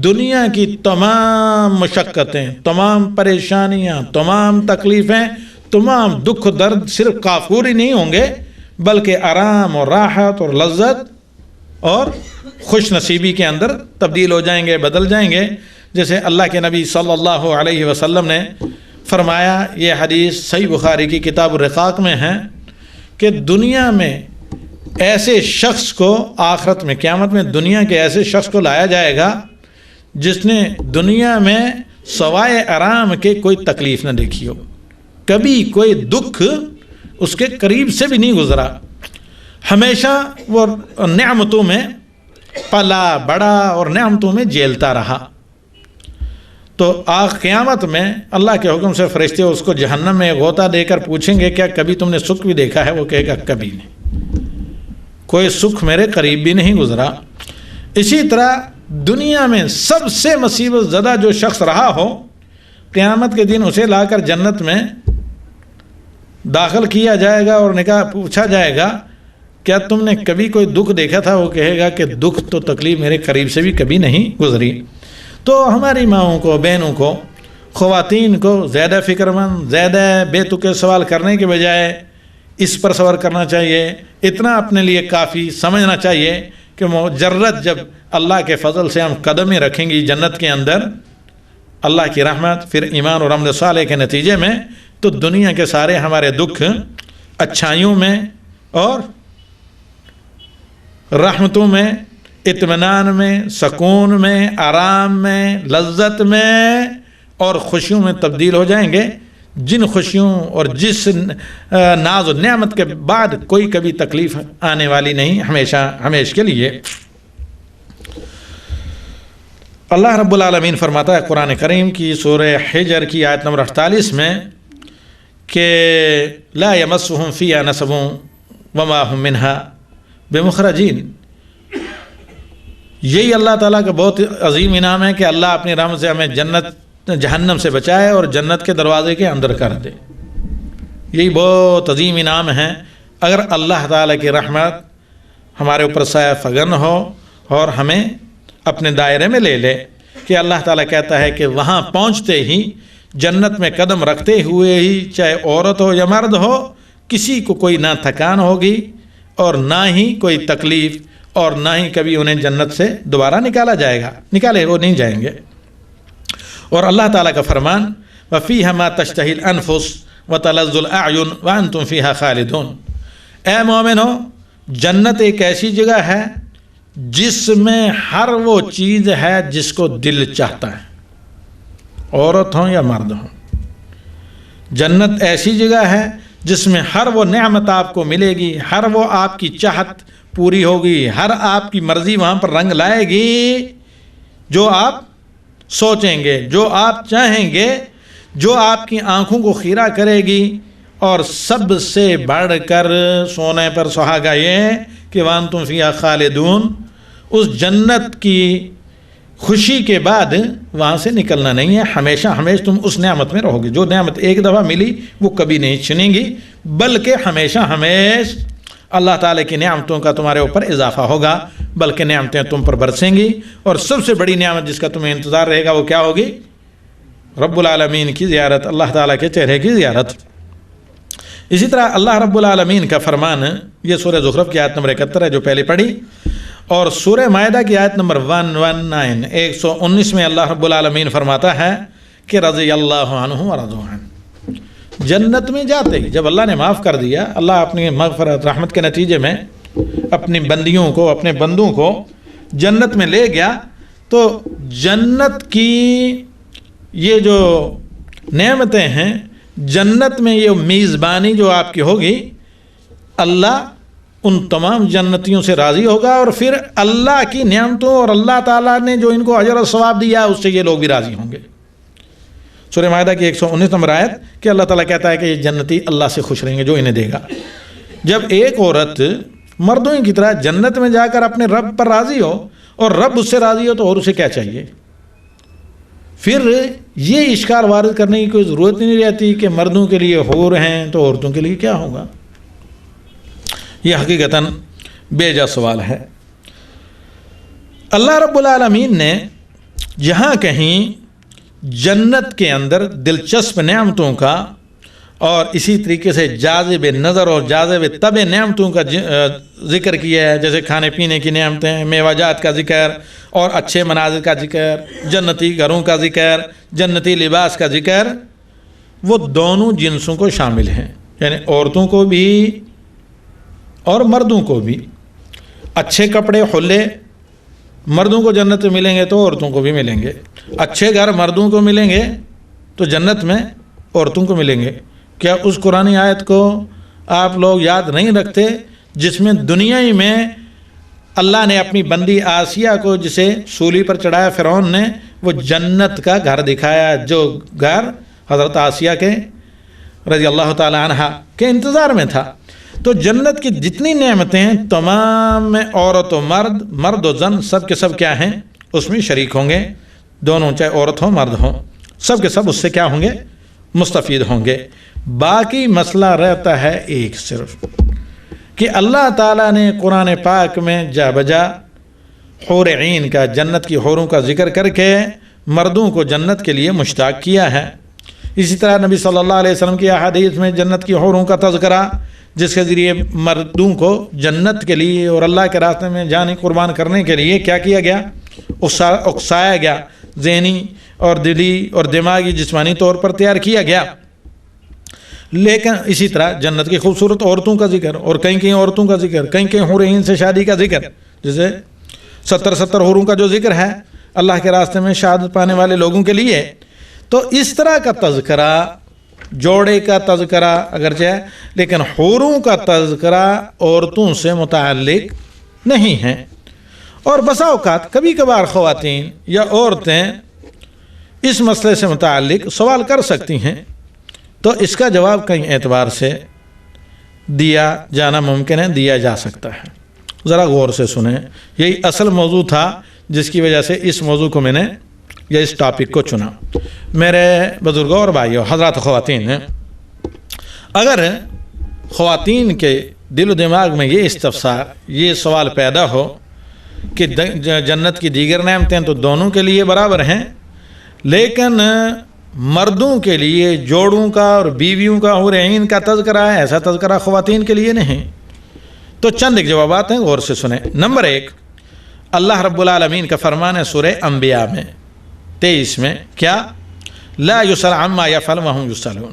دنیا کی تمام مشقتیں، تمام پریشانیاں، تمام تکلیفیں، تمام دکھ درد صرف کافور ہی نہیں ہوں گے، بلکہ آرام اور راحت اور لذت اور خوش نصیبی کے اندر تبدیل ہو جائیں گے، بدل جائیں گے۔ جیسے اللہ کے نبی صلی اللہ علیہ وسلم نے فرمایا، یہ حدیث صحیح بخاری کی کتاب الرقاق میں ہے، کہ دنیا میں ایسے شخص کو، آخرت میں، قیامت میں دنیا کے ایسے شخص کو لایا جائے گا جس نے دنیا میں سوائے آرام کے کوئی تکلیف نہ دیکھی ہو، کبھی کوئی دکھ اس کے قریب سے بھی نہیں گزرا، ہمیشہ وہ نعمتوں میں پلا بڑا اور نعمتوں میں جیلتا رہا۔ تو قیامت میں اللہ کے حکم سے فرشتے اس کو جہنم میں غوطہ دے کر پوچھیں گے، کیا کبھی تم نے سکھ بھی دیکھا ہے؟ وہ کہے گا کبھی نہیں، کوئی سکھ میرے قریب بھی نہیں گزرا۔ اسی طرح دنیا میں سب سے مصیبت زدہ جو شخص رہا ہو، قیامت کے دن اسے لا کر جنت میں داخل کیا جائے گا اور پوچھا جائے گا، کیا تم نے کبھی کوئی دکھ دیکھا تھا؟ وہ کہے گا کہ دکھ تو تکلیف میرے قریب سے بھی کبھی نہیں گزری۔ تو ہماری ماؤں کو، بہنوں کو، خواتین کو زیادہ فکر مند، زیادہ بے تکے سوال کرنے کے بجائے اس پر صبر کرنا چاہیے، اتنا اپنے لیے کافی سمجھنا چاہیے کہ مجرد جب اللہ کے فضل سے ہم قدمیں رکھیں گی جنت کے اندر، اللہ کی رحمت، پھر ایمان اور عمل صالح کے نتیجے میں، تو دنیا کے سارے ہمارے دکھ اچھائیوں میں اور رحمتوں میں، اطمینان میں، سکون میں، آرام میں، لذت میں اور خوشیوں میں تبدیل ہو جائیں گے، جن خوشیوں اور جس ناز و نعمت کے بعد کوئی کبھی تکلیف آنے والی نہیں، ہمیشہ کے لیے۔ اللہ رب العالمین فرماتا ہے قرآن کریم کی سورہ حجر کی آیت نمبر 48 میں کہ لا یمسہم فیہا نصب وما ہم منہا بمخرجین۔ یہی اللہ تعالیٰ کا بہت عظیم انعام ہے کہ اللہ اپنی رحمت سے ہمیں جہنم سے بچائے اور جنت کے دروازے کے اندر کر دے۔ یہی بہت عظیم انعام ہے۔ اگر اللہ تعالیٰ کی رحمت ہمارے اوپر سایہ فگن ہو اور ہمیں اپنے دائرے میں لے لے، کہ اللہ تعالیٰ کہتا ہے کہ وہاں پہنچتے ہی، جنت میں قدم رکھتے ہوئے ہی، چاہے عورت ہو یا مرد ہو، کسی کو کوئی نہ تھکان ہوگی اور نہ ہی کوئی تکلیف، اور نہ ہی کبھی انہیں جنت سے دوبارہ نکالا جائے گا، نکالے وہ نہیں جائیں گے۔ اور اللہ تعالیٰ کا فرمان وَفِيهَا مَا تَشْتَهِي الْأَنفُسُ وَتَلَذُّ الْأَعْيُنُ وَأَنْتُمْ فِيهَا خَالِدُونَ۔ اے مومنو، جنت ایک ایسی جگہ ہے جس میں ہر وہ چیز ہے جس کو دل چاہتا ہے، عورت ہوں یا مرد ہوں۔ جنت ایسی جگہ ہے جس میں ہر وہ نعمت آپ کو ملے گی، ہر وہ آپ کی چاہت پوری ہوگی، ہر آپ کی مرضی وہاں پر رنگ لائے گی، جو آپ سوچیں گے، جو آپ چاہیں گے، جو آپ کی آنکھوں کو خیرہ کرے گی۔ اور سب سے بڑھ کر سونے پر سہاگا یہ کہ وَأَنْتُمْ فِيهَا خَالِدُونَ، اس جنت کی خوشی کے بعد وہاں سے نکلنا نہیں ہے، ہمیشہ تم اس نعمت میں رہو گے۔ جو نعمت ایک دفعہ ملی وہ کبھی نہیں چھنیں گی، بلکہ ہمیشہ اللہ تعالیٰ کی نعمتوں کا تمہارے اوپر اضافہ ہوگا۔ بلکہ نعمتیں تم پر برسیں گی، اور سب سے بڑی نعمت جس کا تمہیں انتظار رہے گا وہ کیا ہوگی؟ رب العالمین کی زیارت، اللہ تعالیٰ کے چہرے کی زیارت۔ اسی طرح اللہ رب العالمین کا فرمان، یہ سورہ زخرف کی آیت نمبر 71 ہے جو پہلے پڑھی، اور سورہ مائدہ کی آیت نمبر 119 میں اللہ رب العالمین فرماتا ہے کہ رضی اللہ عنہ ورضوا عنہ، جنت میں جاتے ہی جب اللہ نے معاف کر دیا، اللہ اپنی مغفرت رحمت کے نتیجے میں اپنی بندیوں کو، اپنے بندوں کو جنت میں لے گیا، تو جنت کی یہ جو نعمتیں ہیں، جنت میں یہ میزبانی جو آپ کی ہوگی، اللہ ان تمام جنتیوں سے راضی ہوگا، اور پھر اللہ کی نعمتوں اور اللہ تعالیٰ نے جو ان کو اجر و ثواب دیا اس سے یہ لوگ بھی راضی ہوں گے۔ سورہ مائدہ کی 119 نمبر آیت کہ اللہ تعالیٰ کہتا ہے کہ یہ جنتی اللہ سے خوش رہیں گے جو انہیں دے گا۔ جب ایک عورت مردوں کی طرح جنت میں جا کر اپنے رب پر راضی ہو اور رب اس سے راضی ہو تو اور اسے کیا چاہیے؟ پھر یہ اشکال وارد کرنے کی کوئی ضرورت نہیں رہتی کہ مردوں کے لیے حور ہیں تو عورتوں کے لیے کیا ہوگا۔ یہ حقیقتاً بے جا سوال ہے۔ اللہ رب العالمین نے جہاں کہیں جنت کے اندر دلچسپ نعمتوں کا اور اسی طریقے سے جاذب نظر اور جاذب طبع نعمتوں کا ذکر کیا ہے، جیسے کھانے پینے کی نعمتیں، میوہ جات کا ذکر اور اچھے مناظر کا ذکر، جنتی گھروں کا ذکر، جنتی لباس کا ذکر، وہ دونوں جنسوں کو شامل ہیں، یعنی عورتوں کو بھی اور مردوں کو بھی۔ اچھے کپڑے حلے مردوں کو جنت میں ملیں گے تو عورتوں کو بھی ملیں گے، اچھے گھر مردوں کو ملیں گے تو جنت میں عورتوں کو ملیں گے۔ کیا اس قرآن آیت کو آپ لوگ یاد نہیں رکھتے جس میں دنیا ہی میں اللہ نے اپنی بندی آسیہ کو، جسے سولی پر چڑھایا فرعون نے، وہ جنت کا گھر دکھایا جو گھر حضرت آسیہ کے رضی اللہ تعالی عنہ کے انتظار میں تھا۔ تو جنت کی جتنی نعمتیں ہیں تمام میں عورت و مرد، مرد و زن سب کے سب کیا ہیں؟ اس میں شریک ہوں گے، دونوں چاہے عورت ہوں مرد ہوں، سب کے سب اس سے کیا ہوں گے؟ مستفید ہوں گے۔ باقی مسئلہ رہتا ہے ایک صرف کہ اللہ تعالیٰ نے قرآن پاک میں جا بجا حور عین کا، جنت کی حوروں کا ذکر کر کے مردوں کو جنت کے لیے مشتاق کیا ہے۔ اسی طرح نبی صلی اللہ علیہ وسلم کی احادیث میں جنت کی حوروں کا تذکرہ، جس کے ذریعے مردوں کو جنت کے لیے اور اللہ کے راستے میں جان قربان کرنے کے لیے کیا کیا گیا؟ اکسایا گیا، ذہنی اور دلی اور دماغی جسمانی طور پر تیار کیا گیا۔ لیکن اسی طرح جنت کی خوبصورت عورتوں کا ذکر، اور کہیں کہیں عورتوں کا ذکر، کہیں کہیں حور عین سے شادی کا ذکر، جیسے 70 حوروں کا جو ذکر ہے اللہ کے راستے میں شہادت پانے والے لوگوں کے لیے۔ تو اس طرح کا تذکرہ، جوڑے کا تذکرہ اگرچہ ہے، لیکن حوروں کا تذکرہ عورتوں سے متعلق نہیں ہے۔ اور بسا اوقات کبھی کبھار خواتین یا عورتیں اس مسئلے سے متعلق سوال کر سکتی ہیں، تو اس کا جواب کئی اعتبار سے دیا جانا ممکن ہے، دیا جا سکتا ہے۔ ذرا غور سے سنیں، یہی اصل موضوع تھا جس کی وجہ سے اس موضوع کو میں نے یا اس ٹاپک کو چنا۔ میرے بزرگوں اور بھائیوں، حضرات خواتین ہیں، اگر خواتین کے دل و دماغ میں یہ استفسار، یہ سوال پیدا ہو کہ جنت کی دیگر نعمتیں تو دونوں کے لیے برابر ہیں، لیکن مردوں کے لیے جوڑوں کا اور بیویوں کا حور عین کا تذکرہ ہے، ایسا تذکرہ خواتین کے لیے نہیں، تو چند ایک جوابات ہیں، غور سے سنیں۔ نمبر 1، اللہ رب العالمین کا فرمان ہے سورہ انبیاء میں 23 میں، کیا؟ لا یسأل عما یفعل وهم یسألون۔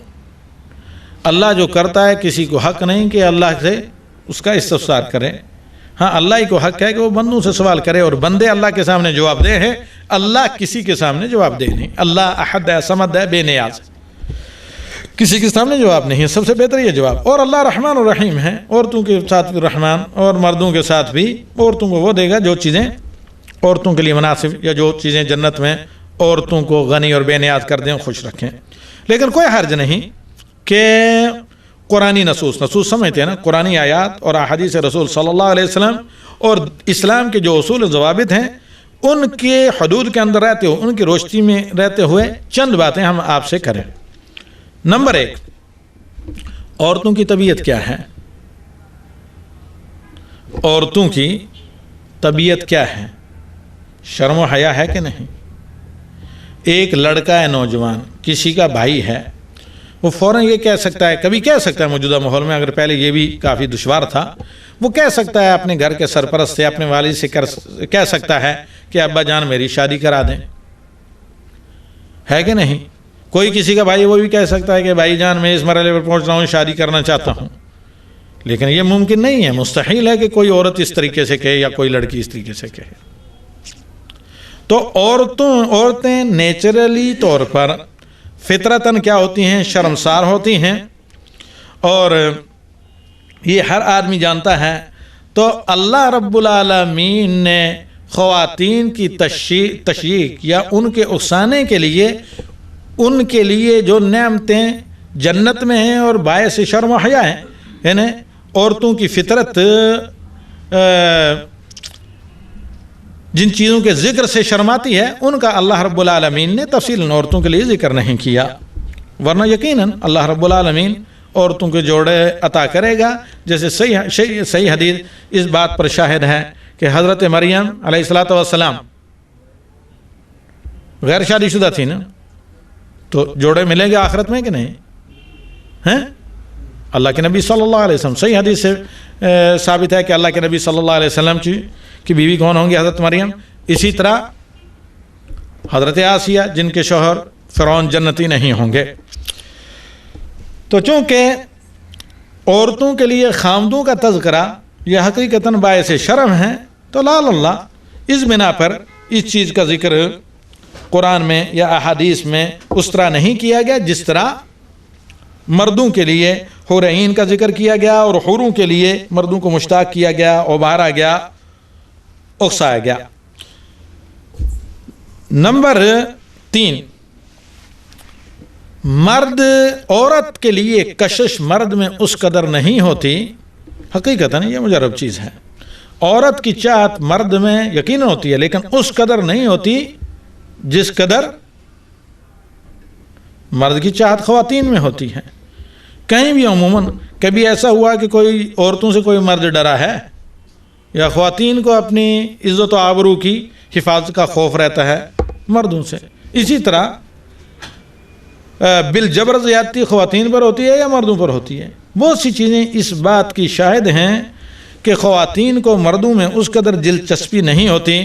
اللہ جو کرتا ہے کسی کو حق نہیں کہ اللہ سے اس کا استفسار کرے، ہاں اللہ ہی کو حق ہے کہ وہ بندوں سے سوال کرے، اور بندے اللہ کے سامنے جواب دے ہیں، اللہ کسی کے سامنے جواب دے نہیں۔ اللہ احد ہے، صمد ہے، بے نیاز، کسی کے سامنے جواب نہیں ہے، سب سے بہتر یہ جواب۔ اور اللہ رحمان اور رحیم ہے، عورتوں کے ساتھ بھی رحمان اور مردوں کے ساتھ بھی، عورتوں کو وہ دے گا جو چیزیں عورتوں کے لیے مناسب، یا جو چیزیں جنت میں عورتوں کو غنی اور بے نیاز کر دیں، خوش رکھیں۔ لیکن کوئی حرج نہیں کہ قرآنی نصوص سمجھتے ہیں نا، قرآنی آیات اور احادیث رسول صلی اللہ علیہ وسلم اور اسلام کے جو اصول و ضوابط ہیں، ان کے حدود کے اندر رہتے ہوئے، ان کی روشنی میں رہتے ہوئے چند باتیں ہم آپ سے کریں۔ نمبر 1، عورتوں کی طبیعت کیا ہے؟ عورتوں کی طبیعت کیا ہے، شرم و حیا ہے کہ نہیں؟ ایک لڑکا ہے نوجوان، کسی کا بھائی ہے، وہ فوراً یہ کہہ سکتا ہے، کبھی کہہ سکتا ہے موجودہ ماحول میں، اگر پہلے یہ بھی کافی دشوار تھا، وہ کہہ سکتا ہے اپنے گھر کے سرپرست سے، اپنے والد سے کہہ سکتا ہے کہ ابا جان میری شادی کرا دیں، ہے کہ نہیں؟ کوئی کسی کا بھائی وہ بھی کہہ سکتا ہے کہ بھائی جان میں اس مرحلے پر پہنچ رہا ہوں، شادی کرنا چاہتا ہوں. لیکن یہ ممکن نہیں ہے، مستحیل ہے کہ کوئی عورت اس طریقے سے کہے یا کوئی لڑکی اس طریقے سے کہے. تو عورتیں نیچرلی طور پر فطرتاً کیا ہوتی ہیں؟ شرمسار ہوتی ہیں، اور یہ ہر آدمی جانتا ہے. تو اللہ رب العالمین نے خواتین کی تشویق یا ان کے اکسانے کے لیے ان کے لیے جو نعمتیں جنت میں ہیں اور باعث شرم و حیا ہیں، یعنی عورتوں کی فطرت جن چیزوں کے ذکر سے شرماتی ہے، ان کا اللہ رب العالمین نے تفصیلاً عورتوں کے لیے ذکر نہیں کیا. ورنہ یقیناً اللہ رب العالمین عورتوں کے جوڑے عطا کرے گا. جیسے صحیح حدیث اس بات پر شاہد ہے کہ حضرت مریم علیہ السلام غیر شادی شدہ تھی نا، تو جوڑے ملیں گے آخرت میں کہ نہیں ہیں؟ اللہ کے نبی صلی اللہ علیہ وسلم، صحیح حدیث سے ثابت ہے کہ اللہ کے نبی صلی اللہ علیہ وسلم کی بیوی کون ہوں گی؟ حضرت مریم. اسی طرح حضرت آسیہ جن کے شوہر فرعون جنتی نہیں ہوں گے. تو چونکہ عورتوں کے لیے خامدوں کا تذکرہ یہ حقیقتاً باعث شرم ہے، تو لعل اللہ اس بنا پر اس چیز کا ذکر قرآن میں یا احادیث میں اس طرح نہیں کیا گیا جس طرح مردوں کے لیے حور عین کا ذکر کیا گیا، اور حوروں کے لیے مردوں کو مشتاق کیا گیا، ابھارا گیا، اکسایا گیا. نمبر 3، مرد عورت کے لیے کشش مرد میں اس قدر نہیں ہوتی. حقیقتاً یہ مجرب چیز ہے. عورت کی چاہت مرد میں یقیناً ہوتی ہے، لیکن اس قدر نہیں ہوتی جس قدر مرد کی چاہت خواتین میں ہوتی ہے. کہیں بھی عموماً کبھی ایسا ہوا کہ کوئی عورتوں سے کوئی مرد ڈرا ہے، یا خواتین کو اپنی عزت و آبرو کی حفاظت کا خوف رہتا ہے مردوں سے؟ اسی طرح بالجبر زیادتی خواتین پر ہوتی ہے یا مردوں پر ہوتی ہے؟ بہت سی چیزیں اس بات کی شاہد ہیں کہ خواتین کو مردوں میں اس قدر دلچسپی نہیں ہوتی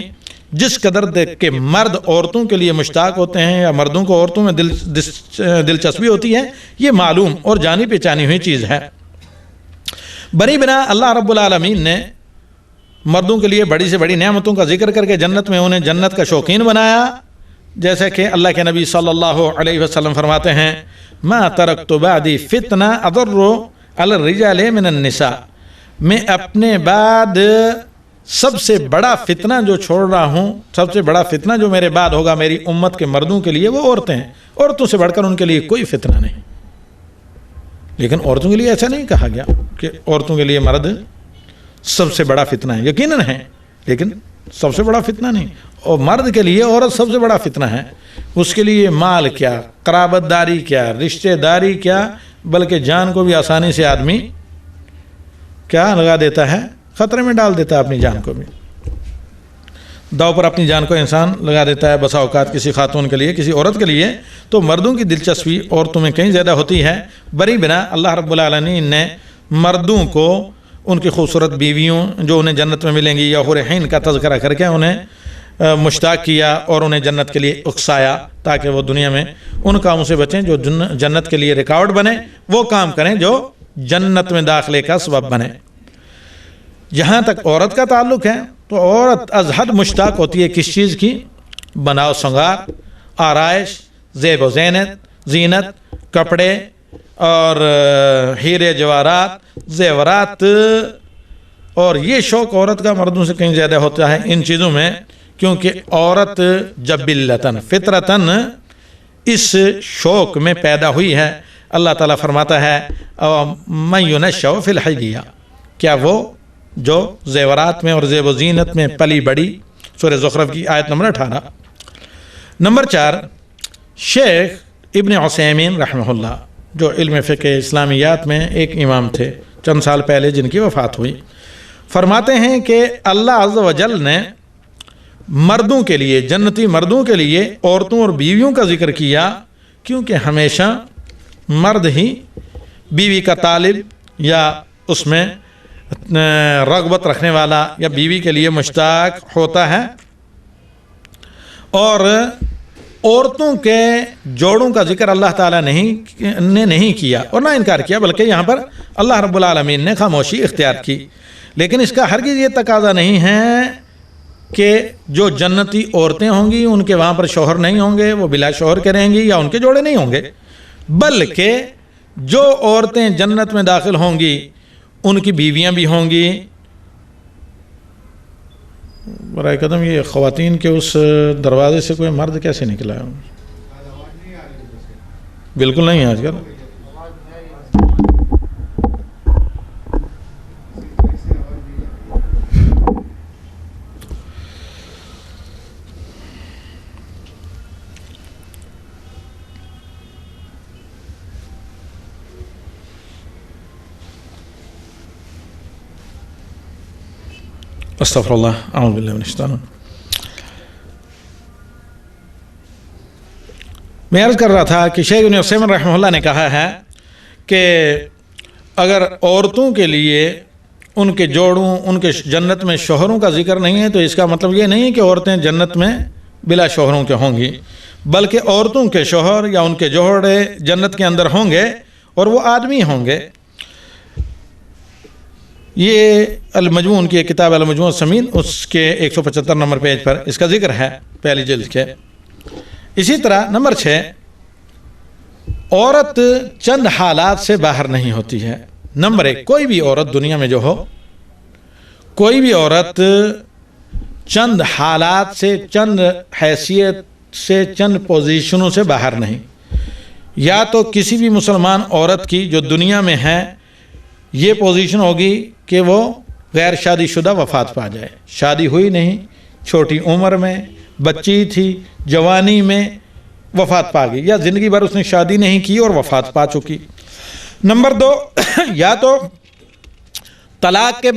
جس قدر کہ مرد عورتوں کے لیے مشتاق ہوتے ہیں، یا مردوں کو عورتوں میں دلچسپی ہوتی ہے. یہ معلوم اور جانی پہچانی ہوئی چیز ہے. بنی بنا اللہ رب العالمین نے مردوں کے لیے بڑی سے بڑی نعمتوں کا ذکر کر کے جنت میں انہیں جنت کا شوقین بنایا. جیسے کہ اللہ کے نبی صلی اللہ علیہ وسلم فرماتے ہیں، ما ترکت بعدی فتنہ اضر علی الرجال من النساء، میں اپنے بعد سب سے بڑا فتنہ جو چھوڑ رہا ہوں، سب سے بڑا فتنہ جو میرے بعد ہوگا میری امت کے مردوں کے لیے، وہ عورتیں ہیں. عورتوں سے بڑھ کر ان کے لیے کوئی فتنہ نہیں. لیکن عورتوں کے لیے ایسا نہیں کہا گیا کہ عورتوں کے لیے مرد سب سے بڑا فتنہ ہے. یقیناً ہے، لیکن سب سے بڑا فتنہ نہیں. اور مرد کے لیے عورت سب سے بڑا فتنہ ہے. اس کے لیے مال کیا، قرابت داری کیا، رشتہ داری کیا، بلکہ جان کو بھی آسانی سے آدمی کیا لگا دیتا ہے، خطرے میں ڈال دیتا ہے. اپنی جان کو بھی داؤ پر اپنی جان کو انسان لگا دیتا ہے بسا اوقات کسی خاتون کے لیے، کسی عورت کے لیے. تو مردوں کی دلچسپی عورتوں میں کہیں زیادہ ہوتی ہے. بری بنا اللہ رب العالمین نے مردوں کو ان کی خوبصورت بیویوں جو انہیں جنت میں ملیں گی یا حور عین کا تذکرہ کر کے انہیں مشتاق کیا اور انہیں جنت کے لیے اکسایا، تاکہ وہ دنیا میں ان کاموں سے بچیں جو جنت کے لیے رکاوٹ بنے، وہ کام کریں جو جنت میں داخلے کا سبب بنے. جہاں تک عورت کا تعلق ہے تو عورت از حد مشتاق ہوتی ہے کس چیز کی؟ بناؤ سنگار، آرائش، زیب و زینت، کپڑے اور ہیرے جواہرات، زیورات. اور یہ شوق عورت کا مردوں سے کہیں زیادہ ہوتا ہے ان چیزوں میں، کیونکہ عورت جبلتاً فطرتاً اس شوق میں پیدا ہوئی ہے. اللہ تعالیٰ فرماتا ہے من ينشأ فی الحلیہ، کیا وہ جو زیورات میں اور زیب و زینت میں پلی بڑی. سورہ زخرف کی آیت نمبر 18. نمبر 4، شیخ ابن عثیمین رحمہ اللہ، جو علم فقہ اسلامیات میں ایک امام تھے چند سال پہلے جن کی وفات ہوئی. فرماتے ہیں کہ اللہ عز و جل نے مردوں کے لیے، جنتی مردوں کے لیے عورتوں اور بیویوں کا ذکر کیا، کیونکہ ہمیشہ مرد ہی بیوی کا طالب یا اس میں رغبت رکھنے والا یا بیوی کے لیے مشتاق ہوتا ہے، اور عورتوں کے جوڑوں کا ذکر اللہ تعالیٰ نے نہیں کیا اور نہ انکار کیا، بلکہ یہاں پر اللہ رب العالمین نے خاموشی اختیار کی۔ لیکن اس کا ہرگز یہ تقاضا نہیں ہے کہ جو جنتی عورتیں ہوں گی ان کے وہاں پر شوہر نہیں ہوں گے، وہ بلا شوہر کے رہیں گی یا ان کے جوڑے نہیں ہوں گے، بلکہ جو عورتیں جنت میں داخل ہوں گی ان کی بیویاں بھی ہوں گی۔ برائے قدم یہ خواتین کے اس دروازے سے کوئی مرد کیسے نکلا ہے؟ بالکل نہیں ہے آج کل۔ استغفر اللہ، اعوذ باللہ من الشیطان۔ میں عرض کر رہا تھا کہ شیخ ابن عثیمین رحمہ اللہ نے کہا ہے کہ اگر عورتوں کے لیے ان کے جوڑوں، ان کے جنت میں شوہروں کا ذکر نہیں ہے تو اس کا مطلب یہ نہیں کہ عورتیں جنت میں بلا شوہروں کے ہوں گی، بلکہ عورتوں کے شوہر یا ان کے جوڑے جنت کے اندر ہوں گے اور وہ آدمی ہوں گے۔ یہ المجموع، ان کی کتاب المجموع الثمین، اس کے 175 نمبر پیج پر اس کا ذکر ہے، پہلی جلد کے۔ اسی طرح نمبر 6، عورت چند حالات سے باہر نہیں ہوتی ہے۔ نمبر 1، کوئی بھی عورت دنیا میں جو ہو، کوئی بھی عورت چند حالات سے، چند حیثیت سے، چند پوزیشنوں سے باہر نہیں۔ یا تو کسی بھی مسلمان عورت کی جو دنیا میں ہے یہ پوزیشن ہوگی کہ وہ غیر شادی شدہ وفات پا جائے، شادی ہوئی نہیں، چھوٹی عمر میں، بچی تھی، جوانی میں وفات پا گئی، یا زندگی بھر اس نے شادی نہیں کی اور وفات پا چکی۔ نمبر 2، یا تو طلاق کے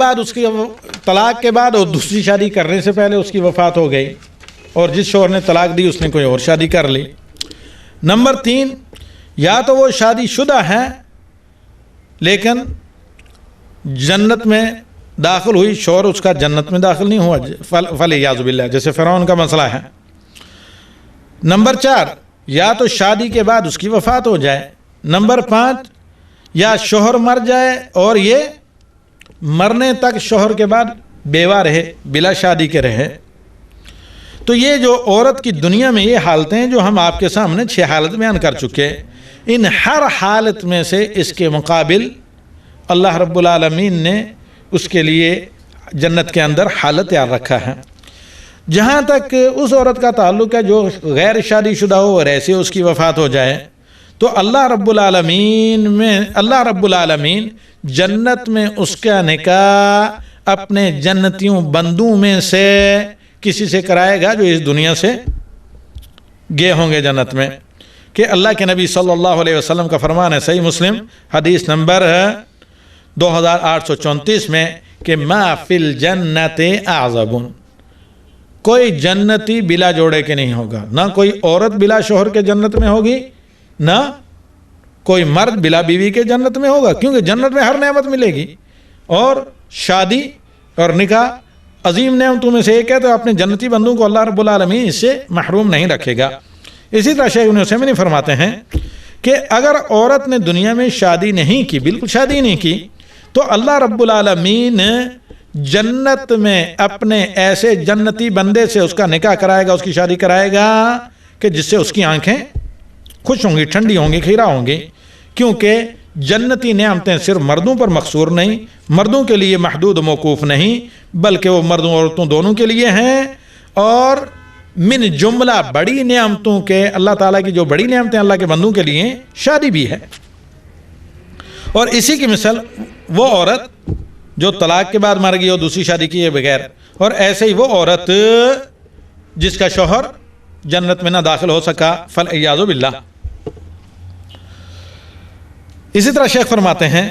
بعد اور دوسری شادی کرنے سے پہلے اس کی وفات ہو گئی اور جس شوہر نے طلاق دی اس نے کوئی اور شادی کر لی۔ نمبر 3، یا تو وہ شادی شدہ ہے لیکن جنت میں داخل ہوئی، شوہر اس کا جنت میں داخل نہیں ہوا، فلیعاذ باللہ، جیسے فرعون کا مسئلہ ہے۔ نمبر 4، یا تو شادی کے بعد اس کی وفات ہو جائے۔ نمبر 5، یا شوہر مر جائے اور یہ مرنے تک شوہر کے بعد بیوہ رہے، بلا شادی کے رہے۔ تو یہ جو عورت کی دنیا میں یہ حالتیں ہیں جو ہم آپ کے سامنے 6 حالت بیان کر چکے، ان ہر حالت میں سے اس کے مقابل اللہ رب العالمین نے اس کے لیے جنت کے اندر حالت تیار رکھا ہے۔ جہاں تک اس عورت کا تعلق ہے جو غیر شادی شدہ ہو اور ایسے اس کی وفات ہو جائے، تو اللہ رب العالمین جنت میں اس کا نکاح اپنے جنتیوں بندوں میں سے کسی سے کرائے گا جو اس دنیا سے گئے ہوں گے جنت میں۔ کہ اللہ کے نبی صلی اللہ علیہ وسلم کا فرمان ہے، صحیح مسلم حدیث نمبر 2834 میں، کہ ما فی الجنت اعزب، کوئی جنتی بلا جوڑے کے نہیں ہوگا، نہ کوئی عورت بلا شوہر کے جنت میں ہوگی، نہ کوئی مرد بلا بیوی کے جنت میں ہوگا، کیونکہ جنت میں ہر نعمت ملے گی، اور شادی اور نکاح عظیم نعمتوں میں سے ایک ہے، تو اپنے جنتی بندوں کو اللہ رب العالمین اس سے محروم نہیں رکھے گا۔ اسی طرح شیخ ابن عثیمین فرماتے ہیں کہ اگر عورت نے دنیا میں شادی نہیں کی، بالکل شادی نہیں کی، تو اللہ رب العالمین جنت میں اپنے ایسے جنتی بندے سے اس کا نکاح کرائے گا، اس کی شادی کرائے گا کہ جس سے اس کی آنکھیں خوش ہوں گی، ٹھنڈی ہوں گی، خیرہ ہوں گی، کیونکہ جنتی نعمتیں صرف مردوں پر مقصور نہیں، مردوں کے لیے محدود موقوف نہیں، بلکہ وہ مردوں عورتوں دونوں کے لیے ہیں۔ اور من جملہ بڑی نعمتوں کے، اللہ تعالیٰ کی جو بڑی نعمتیں اللہ کے بندوں کے لیے شادی بھی ہے۔ اور اسی کی مثال وہ عورت جو طلاق کے بعد مر گئی اور دوسری شادی کیے بغیر، اور ایسے ہی وہ عورت جس کا شوہر جنت میں نہ داخل ہو سکا، فالعیاذ باللہ۔ اسی طرح شیخ فرماتے ہیں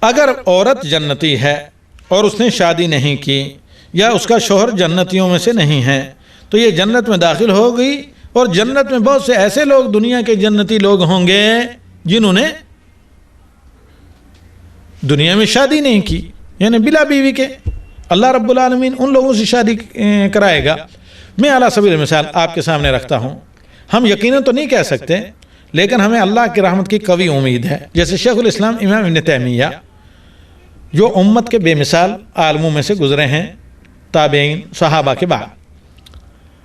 اگر عورت جنتی ہے اور اس نے شادی نہیں کی یا اس کا شوہر جنتیوں میں سے نہیں ہے تو یہ جنت میں داخل ہو گئی، اور جنت میں بہت سے ایسے لوگ دنیا کے جنتی لوگ ہوں گے جنہوں نے دنیا میں شادی نہیں کی، یعنی بلا بیوی کے۔ اللہ رب العالمین ان لوگوں سے شادی کرائے گا۔ میں اعلیٰ سبیل مثال آپ کے سامنے رکھتا ہوں، ہم یقیناً تو نہیں کہہ سکتے لیکن ہمیں اللہ کی رحمت کی قوی امید ہے، جیسے شیخ الاسلام امام ابن تیمیہ جو امت کے بے مثال عالموں میں سے گزرے ہیں تابعین صحابہ کے بعد،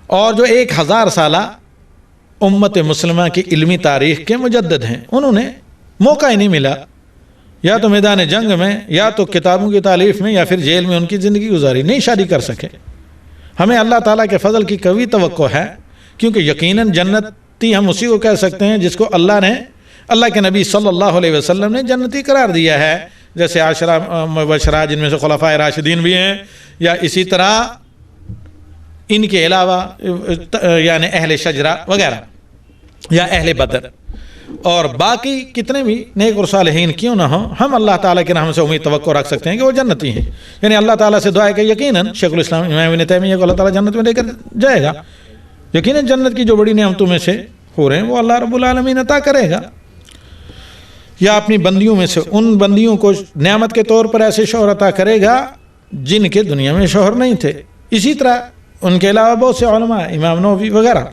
اور جو 1000 سالہ امت مسلمہ کی علمی تاریخ کے مجدد ہیں، انہوں نے موقع ہی نہیں ملا، یا تو میدان جنگ میں یا تو کتابوں کی تالیف میں یا پھر جیل میں ان کی زندگی گزاری، نہیں شادی کر سکے۔ ہمیں اللہ تعالیٰ کے فضل کی قوی توقع ہے، کیونکہ یقیناً جنتی ہم اسی کو کہہ سکتے ہیں جس کو اللہ کے نبی صلی اللہ علیہ وسلم نے جنتی قرار دیا ہے، جیسے عشرہ مبشرہ جن میں سے خلفائے راشدین بھی ہیں، یا اسی طرح ان کے علاوہ یعنی اہل شجرہ وغیرہ یا اہل بدر اور باقی کتنے بھی نیک اور صالحین کیوں نہ ہوں، ہم اللہ تعالیٰ کے نام سے امید توقع رکھ سکتے ہیں کہ وہ جنتی ہیں۔ یعنی اللہ تعالیٰ سے دعا ہے کہ یقیناً شیخ الاسلام امام ابن تیمیہ کو اللہ تعالیٰ جنت میں لے کر جائے گا، یقیناً جنت کی جو بڑی نعمتوں میں سے ہو رہے ہیں وہ اللہ رب العالمین عطا کرے گا، یا اپنی بندیوں میں سے ان بندیوں کو نعمت کے طور پر ایسے شوہر عطا کرے گا جن کے دنیا میں شوہر نہیں تھے۔ اسی طرح ان کے علاوہ بہت سے علماء، امام نووی وغیرہ۔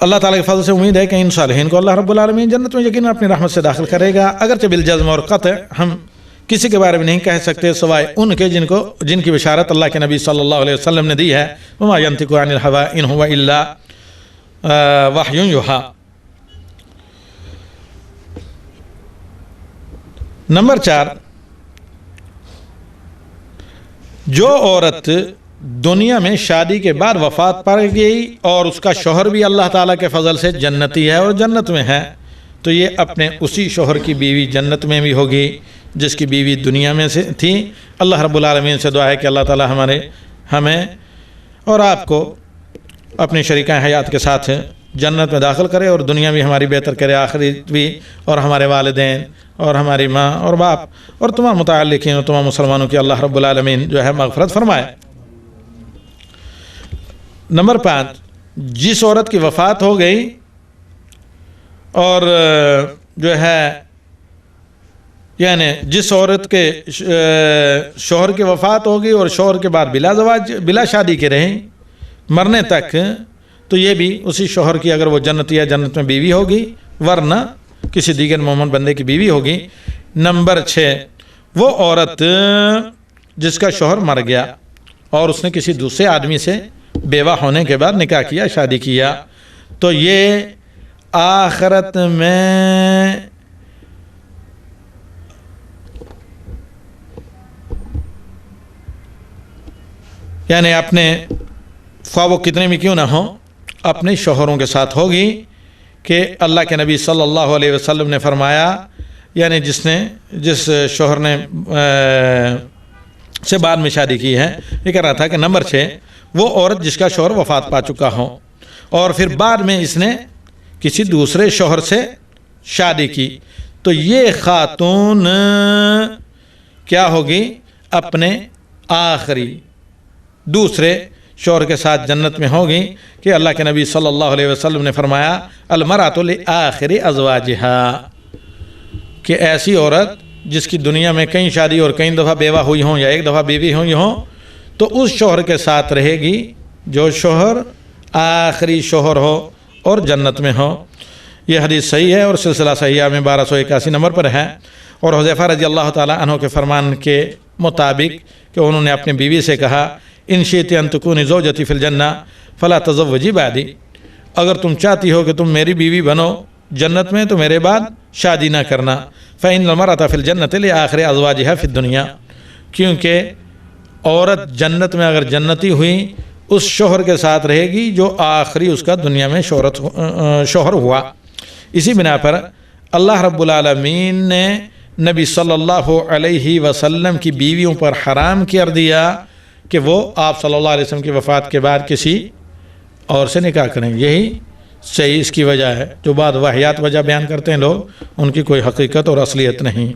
اللہ تعالیٰ کے فضل سے امید ہے کہ ان صالحین کو اللہ رب العالمین جنت میں یقیناً اپنی رحمت سے داخل کرے گا، اگرچہ بالجزم اور قطع ہم کسی کے بارے میں نہیں کہہ سکتے سوائے ان کے جن کی بشارت اللہ کے نبی صلی اللہ علیہ وسلم نے دی ہے، وما ينطق عن الهوى ان هو الا وحی یوحی۔ نمبر 4، جو عورت دنیا میں شادی کے بعد وفات پا گئی اور اس کا شوہر بھی اللہ تعالیٰ کے فضل سے جنتی ہے اور جنت میں ہے، تو یہ اپنے اسی شوہر کی بیوی جنت میں بھی ہوگی جس کی بیوی دنیا میں سے تھی۔ اللہ رب العالمین سے دعا ہے کہ اللہ تعالیٰ ہمیں اور آپ کو اپنی شریکہ حیات کے ساتھ جنت میں داخل کرے اور دنیا بھی ہماری بہتر کرے، آخرت بھی، اور ہمارے والدین اور ہماری ماں اور باپ اور تمام متعلقین اور تمام مسلمانوں کی اللہ رب العالمین جو ہے مغفرت فرمائے۔ نمبر 5، جس عورت کی وفات ہو گئی اور جو ہے یعنی جس عورت کے شوہر کی وفات ہوگی اور شوہر کے بعد بلا شادی کے رہیں مرنے تک، تو یہ بھی اسی شوہر کی اگر وہ جنتی ہے جنت میں بیوی ہوگی، ورنہ کسی دیگر مومن بندے کی بیوی ہوگی۔ نمبر 6، وہ عورت جس کا شوہر مر گیا اور اس نے کسی دوسرے آدمی سے بیوہ ہونے کے بعد نکاح کیا، شادی کیا، تو یہ آخرت میں یعنی اپنے خواہ وہ کتنے بھی کیوں نہ ہوں اپنے شوہروں کے ساتھ ہوگی، کہ اللہ کے نبی صلی اللہ علیہ وسلم نے فرمایا، یعنی جس شوہر نے سے بعد میں شادی کی ہے، یہ کہہ رہا تھا کہ نمبر 6، وہ عورت جس کا شوہر وفات پا چکا ہو اور پھر بعد میں اس نے کسی دوسرے شوہر سے شادی کی، تو یہ خاتون کیا ہوگی؟ اپنے آخری دوسرے شوہر کے ساتھ جنت میں ہوگی، کہ اللہ کے نبی صلی اللہ علیہ وسلم نے فرمایا المرأۃ لآخر ازواجہا، کہ ایسی عورت جس کی دنیا میں کئی شادی اور کئی دفعہ بیوہ ہوئی ہوں یا ایک دفعہ بیوی ہوئی ہوں، تو اس شوہر کے ساتھ رہے گی جو شوہر آخری شوہر ہو اور جنت میں ہو۔ یہ حدیث صحیح ہے اور سلسلہ صحیحہ میں 1281 نمبر پر ہے، اور حذیفہ رضی اللہ تعالیٰ عنہ کے فرمان کے مطابق کہ انہوں نے اپنی بیوی سے کہا ان شئت ان تکونی زوجتی فی الجنہ فلا تزوجی بعدی، اگر تم چاہتی ہو کہ تم میری بیوی بنو جنت میں تو میرے بعد شادی نہ کرنا، فإن المرأة فی الجنۃ لآخر ازواجہا فی الدنیا، کیونکہ عورت جنت میں اگر جنتی ہوئی اس شوہر کے ساتھ رہے گی جو آخری اس کا دنیا میں شوہر ہوا۔ اسی بنا پر اللہ رب العالمین نے نبی صلی اللہ علیہ وسلم کی بیویوں پر حرام کر دیا کہ وہ آپ صلی اللہ علیہ وسلم کی وفات کے بعد کسی اور سے نکاح کریں۔ یہی صحیح اس کی وجہ ہے، جو بعد واہیات وجہ بیان کرتے ہیں لوگ، ان کی کوئی حقیقت اور اصلیت نہیں،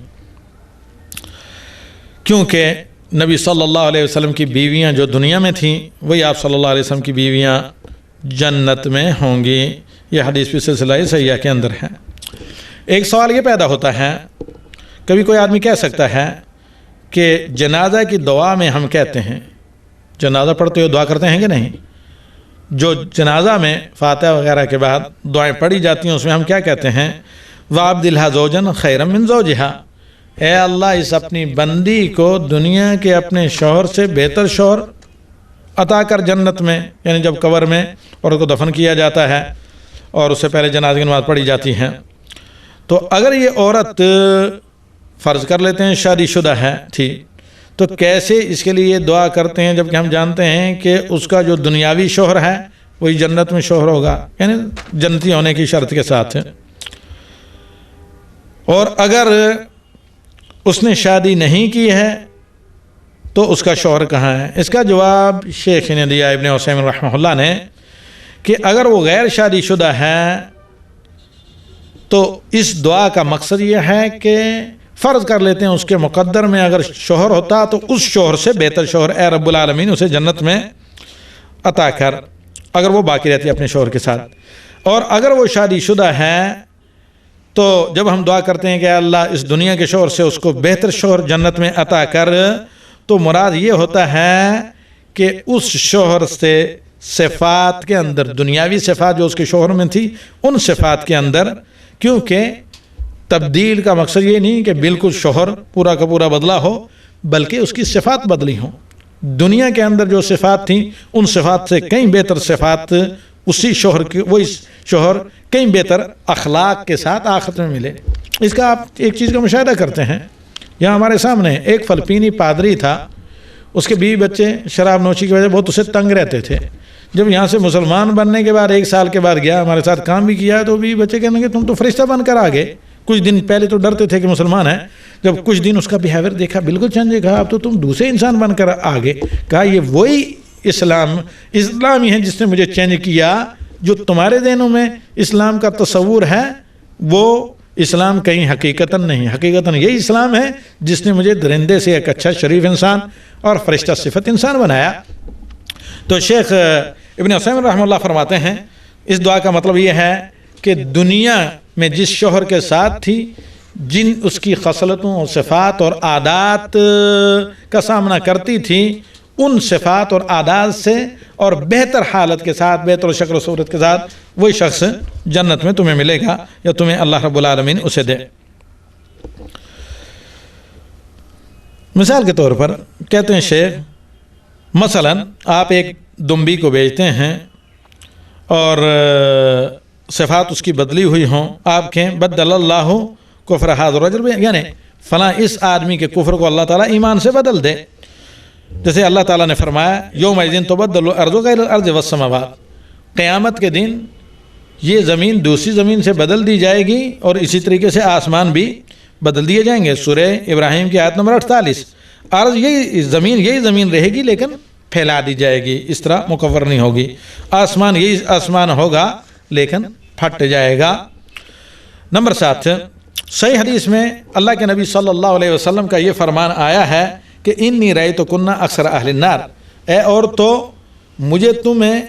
کیونکہ نبی صلی اللہ علیہ وسلم کی بیویاں جو دنیا میں تھیں وہی آپ صلی اللہ علیہ وسلم کی بیویاں جنت میں ہوں گی. یہ حدیث بھی سلسلہ صحیحہ کے اندر ہے. ایک سوال یہ پیدا ہوتا ہے، کبھی کوئی آدمی کہہ سکتا ہے کہ جنازہ کی دعا میں ہم کہتے ہیں، جنازہ پڑھتے ہوئے دعا کرتے ہیں کہ نہیں؟ جو جنازہ میں فاتحہ وغیرہ کے بعد دعائیں پڑھی جاتی ہیں اس میں ہم کیا کہتے ہیں؟ وَعَبْدِلْهَا زَوْجًا خَيْرًا مِّن زَوْجِهَا، اے اللہ اس اپنی بندی کو دنیا کے اپنے شوہر سے بہتر شوہر عطا کر جنت میں، یعنی جب قبر میں اور اس کو دفن کیا جاتا ہے اور اس سے پہلے جنازے کی نماز پڑھی جاتی ہیں. تو اگر یہ عورت فرض کر لیتے ہیں شادی شدہ ہے تھی، تو کیسے اس کے لیے دعا کرتے ہیں جبکہ ہم جانتے ہیں کہ اس کا جو دنیاوی شوہر ہے وہی جنت میں شوہر ہوگا، یعنی جنتی ہونے کی شرط کے ساتھ ہے. اور اگر اس نے شادی نہیں کی ہے تو اس کا شوہر کہاں ہے؟ اس کا جواب شیخ نے دیا ابن عثیمین رحمہ اللہ نے کہ اگر وہ غیر شادی شدہ ہے تو اس دعا کا مقصد یہ ہے کہ فرض کر لیتے ہیں اس کے مقدر میں اگر شوہر ہوتا تو اس شوہر سے بہتر شوہر اے رب العالمین اسے جنت میں عطا کر، اگر وہ باقی رہتی ہے اپنے شوہر کے ساتھ. اور اگر وہ شادی شدہ ہے تو جب ہم دعا کرتے ہیں کہ اللہ اس دنیا کے شوہر سے اس کو بہتر شوہر جنت میں عطا کر، تو مراد یہ ہوتا ہے کہ اس شوہر سے صفات کے اندر، دنیاوی صفات جو اس کے شوہر میں تھی ان صفات کے اندر، کیونکہ تبدیل کا مقصد یہ نہیں کہ بالکل شوہر پورا کا پورا بدلا ہو، بلکہ اس کی صفات بدلی ہوں. دنیا کے اندر جو صفات تھیں ان صفات سے کئی بہتر صفات اسی شوہر کی، وہی شوہر کئی بہتر اخلاق کے ساتھ آخرت میں ملے. اس کا آپ ایک چیز کا مشاہدہ کرتے ہیں، یہاں ہمارے سامنے ایک فلپینی پادری تھا، اس کے بیوی بچے شراب نوشی کی وجہ بہت اسے تنگ رہتے تھے. جب یہاں سے مسلمان بننے کے بعد 1 سال کے بعد گیا، ہمارے ساتھ کام بھی کیا، تو بیوی بچے کہنے لگے تم تو فرشتہ بن کر آ گئے. کچھ دن پہلے تو ڈرتے تھے کہ مسلمان ہیں، جب کچھ دن اس کا بیہیویئر دیکھا بالکل چینج ہے، کہا اب تو تم دوسرے انسان بن کر آ گئے. کہا یہ وہی اسلام ہی ہے جس نے مجھے چینج کیا. جو تمہارے ذہنوں میں اسلام کا تصور ہے وہ اسلام کہیں حقیقتاً نہیں، حقیقتاً یہی اسلام ہے جس نے مجھے درندے سے ایک اچھا شریف انسان اور فرشتہ صفت انسان بنایا. تو شیخ ابن عثیمین رحمہ اللہ فرماتے ہیں اس دعا کا مطلب یہ ہے کہ دنیا میں جس شوہر کے ساتھ تھی، جن اس کی خصلتوں اور صفات اور عادات کا سامنا کرتی تھی، ان صفات اور عادات سے اور بہتر حالت کے ساتھ، بہتر شکل و صورت کے ساتھ وہی شخص جنت میں تمہیں ملے گا یا تمہیں اللہ رب العالمین اسے دے. مثال کے طور پر کہتے ہیں شیخ، مثلا آپ ایک دمبی کو بیچتے ہیں اور صفات اس کی بدلی ہوئی ہوں، آپ کہیں بدل اللہ کفر ھذا الرجل، یعنی فلاں اس آدمی کے کفر کو اللہ تعالیٰ ایمان سے بدل دے. جیسے اللہ تعالیٰ نے فرمایا یومئذ تبدل الارض غیر الارض والسماوات، قیامت کے دن یہ زمین دوسری زمین سے بدل دی جائے گی اور اسی طریقے سے آسمان بھی بدل دیے جائیں گے. سورہ ابراہیم کی آیت نمبر 48. عرض یہی زمین رہے گی لیکن پھیلا دی جائے گی، اس طرح مکور نہیں ہوگی. آسمان یہی آسمان ہوگا لیکن پھٹ جائے گا. نمبر 7، صحیح حدیث میں اللہ کے نبی صلی اللہ علیہ وسلم کا یہ فرمان آیا ہے کہ انی رأیتکن اکثر اہل النار، اے عورتوں مجھے تمہیں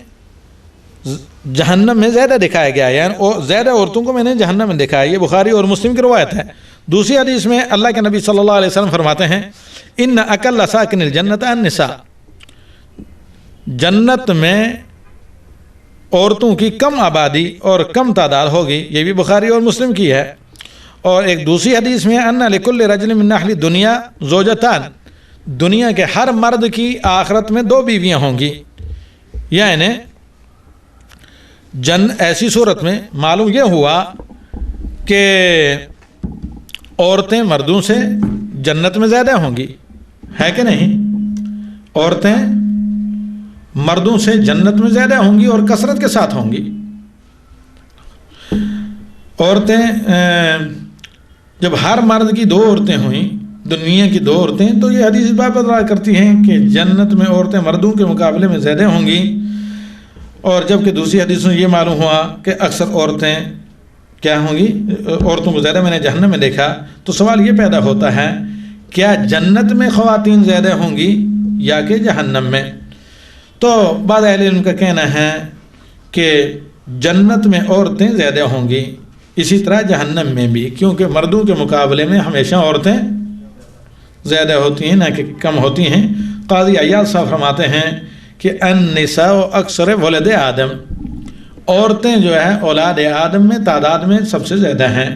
جہنم میں زیادہ دکھایا گیا ہے، یعنی زیادہ عورتوں کو میں نے جہنم میں دکھایا. یہ بخاری اور مسلم کی روایت ہے. دوسری حدیث میں اللہ کے نبی صلی اللہ علیہ وسلم فرماتے ہیں ان اقل ساکن الجنت النساء، جنت میں عورتوں کی کم آبادی اور کم تعداد ہوگی. یہ بھی بخاری اور مسلم کی ہے. اور ایک دوسری حدیث میں ان لکل رجل من اہل الدنیا زوجتان، دنیا کے ہر مرد کی آخرت میں 2 بیویاں ہوں گی. یعنی ایسی صورت میں معلوم یہ ہوا کہ عورتیں مردوں سے جنت میں زیادہ ہوں گی، ہے کہ نہیں؟ عورتیں مردوں سے جنت میں زیادہ ہوں گی اور کثرت کے ساتھ ہوں گی. عورتیں جب ہر مرد کی 2 عورتیں ہوئیں، دنیا کی 2 عورتیں، تو یہ حدیث بات بتا کرتی ہیں کہ جنت میں عورتیں مردوں کے مقابلے میں زیادہ ہوں گی. اور جبکہ دوسری حدیث میں یہ معلوم ہوا کہ اکثر عورتیں کیا ہوں گی، عورتوں کو زیادہ میں نے جہنم میں دیکھا. تو سوال یہ پیدا ہوتا ہے کیا جنت میں خواتین زیادہ ہوں گی یا کہ جہنم میں؟ تو بعض اہل علم کا کہنا ہے کہ جنت میں عورتیں زیادہ ہوں گی، اسی طرح جہنم میں بھی، کیونکہ مردوں کے مقابلے میں ہمیشہ عورتیں زیادہ ہوتی ہیں نہ کہ کم ہوتی ہیں۔ قاضی عیاض صاحب فرماتے ہیں کہ النساء اکثر ولد آدم، عورتیں جو ہے اولاد آدم میں تعداد میں سب سے زیادہ ہیں۔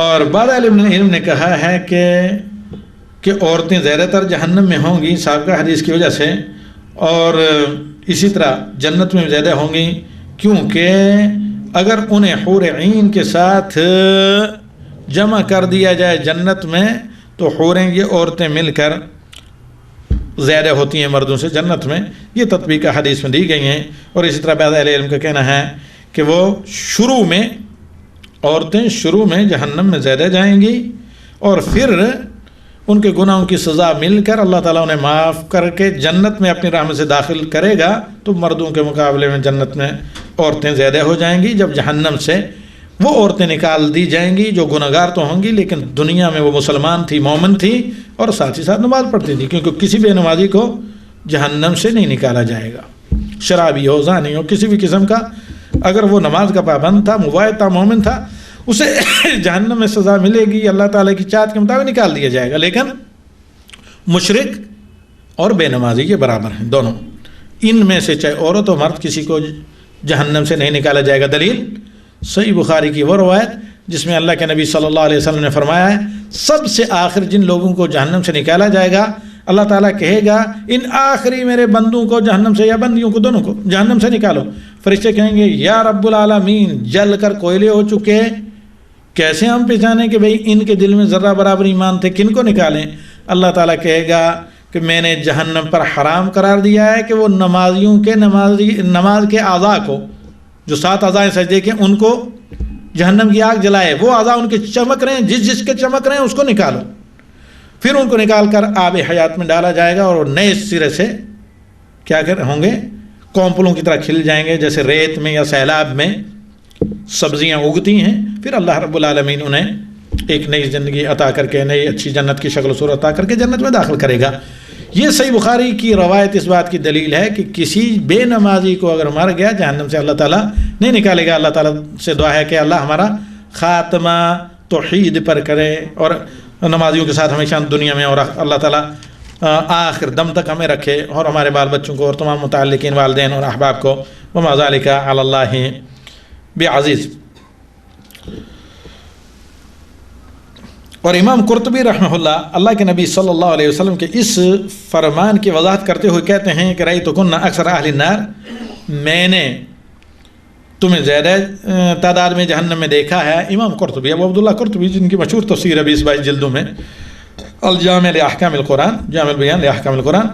اور بعض علم نے کہا ہے کہ عورتیں زیادہ تر جہنم میں ہوں گی سابقہ حدیث کی وجہ سے، اور اسی طرح جنت میں زیادہ ہوں گی کیونکہ اگر انہیں حور عین کے ساتھ جمع کر دیا جائے جنت میں تو حوریں یہ عورتیں مل کر زیادہ ہوتی ہیں مردوں سے جنت میں، یہ تطبیق حدیث میں دی گئی ہیں۔ اور اسی طرح بعض اہل علم کا کہنا ہے کہ وہ عورتیں شروع میں جہنم میں زیادہ جائیں گی، اور پھر ان کے گناہوں کی سزا مل کر اللہ تعالیٰ انہیں معاف کر کے جنت میں اپنی رحمت سے داخل کرے گا، تو مردوں کے مقابلے میں جنت میں عورتیں زیادہ ہو جائیں گی۔ جب جہنم سے وہ عورتیں نکال دی جائیں گی جو گنہگار تو ہوں گی لیکن دنیا میں وہ مسلمان تھی، مومن تھی، اور ساتھ ہی ساتھ نماز پڑھتی تھی، کیونکہ کسی بے نمازی کو جہنم سے نہیں نکالا جائے گا، شرابی ہو، زانی ہو، کسی بھی قسم کا، اگر وہ نماز کا پابند تھا، مواحد تھا، مومن تھا، اسے جہنم میں سزا ملے گی، اللہ تعالیٰ کی چاہت کے مطابق نکال دیا جائے گا۔ لیکن مشرک اور بے نمازی یہ برابر ہیں دونوں، ان میں سے چاہے عورت و مرد کسی کو جہنم سے نہیں نکالا جائے گا۔ دلیل صحیح بخاری کی وہ روایت جس میں اللہ کے نبی صلی اللہ علیہ وسلم نے فرمایا ہے سب سے آخر جن لوگوں کو جہنم سے نکالا جائے گا، اللہ تعالیٰ کہے گا ان آخری میرے بندوں کو جہنم سے، یا بندیوں کو، دونوں کو جہنم سے نکالو۔ فرشتے کہیں گے یا رب العالمین، جل کر کوئلے ہو چکے، کیسے ہم پہچانیں کہ بھئی ان کے دل میں ذرہ برابر ایمان تھے، کن کو نکالیں؟ اللہ تعالیٰ کہے گا کہ میں نے جہنم پر حرام قرار دیا ہے کہ وہ نمازیوں کے نماز کے اعضاء کو، جو 7 اعضاء ہیں سجدے کے، ان کو جہنم کی آگ جلائے، وہ اعضاء ان کے چمک رہے ہیں، جس کے چمک رہے ہیں اس کو نکالو۔ پھر ان کو نکال کر آب حیات میں ڈالا جائے گا، اور وہ نئے سرے سے کیا ہوں گے، کونپلوں کی طرح کھل جائیں گے، جیسے ریت میں یا سیلاب میں سبزیاں اگتی ہیں۔ پھر اللہ رب العالمین انہیں ایک نئی زندگی عطا کر کے، نئی اچھی جنت کی شکل و صورت عطا کر کے جنت میں داخل کرے گا۔ یہ صحیح بخاری کی روایت اس بات کی دلیل ہے کہ کسی بے نمازی کو اگر مر گیا جہنم سے اللہ تعالیٰ نہیں نکالے گا۔ اللہ تعالیٰ سے دعا ہے کہ اللہ ہمارا خاتمہ توحید پر کرے اور نمازیوں کے ساتھ ہمیشہ دنیا میں، اور اللہ تعالیٰ آخر دم تک ہمیں رکھے، اور ہمارے بال بچوں کو اور تمام متعلقین والدین اور احباب کو، وما ذالک علی اللہ بعزیز۔ اور امام قرطبی رحمہ اللہ کے نبی صلی اللہ علیہ وسلم کے اس فرمان کی وضاحت کرتے ہوئے کہتے ہیں کہ رأیتکن اکثر اہل النار، میں نے تمہیں زیادہ تعداد میں جہنم میں دیکھا ہے۔ امام قرطبی، ابو عبداللہ قرطبی، جن کی مشہور تفسیر ہے 20-22 جلدوں میں، الجامع لأحکام القرآن، جامع البیان لأحکام القرآن،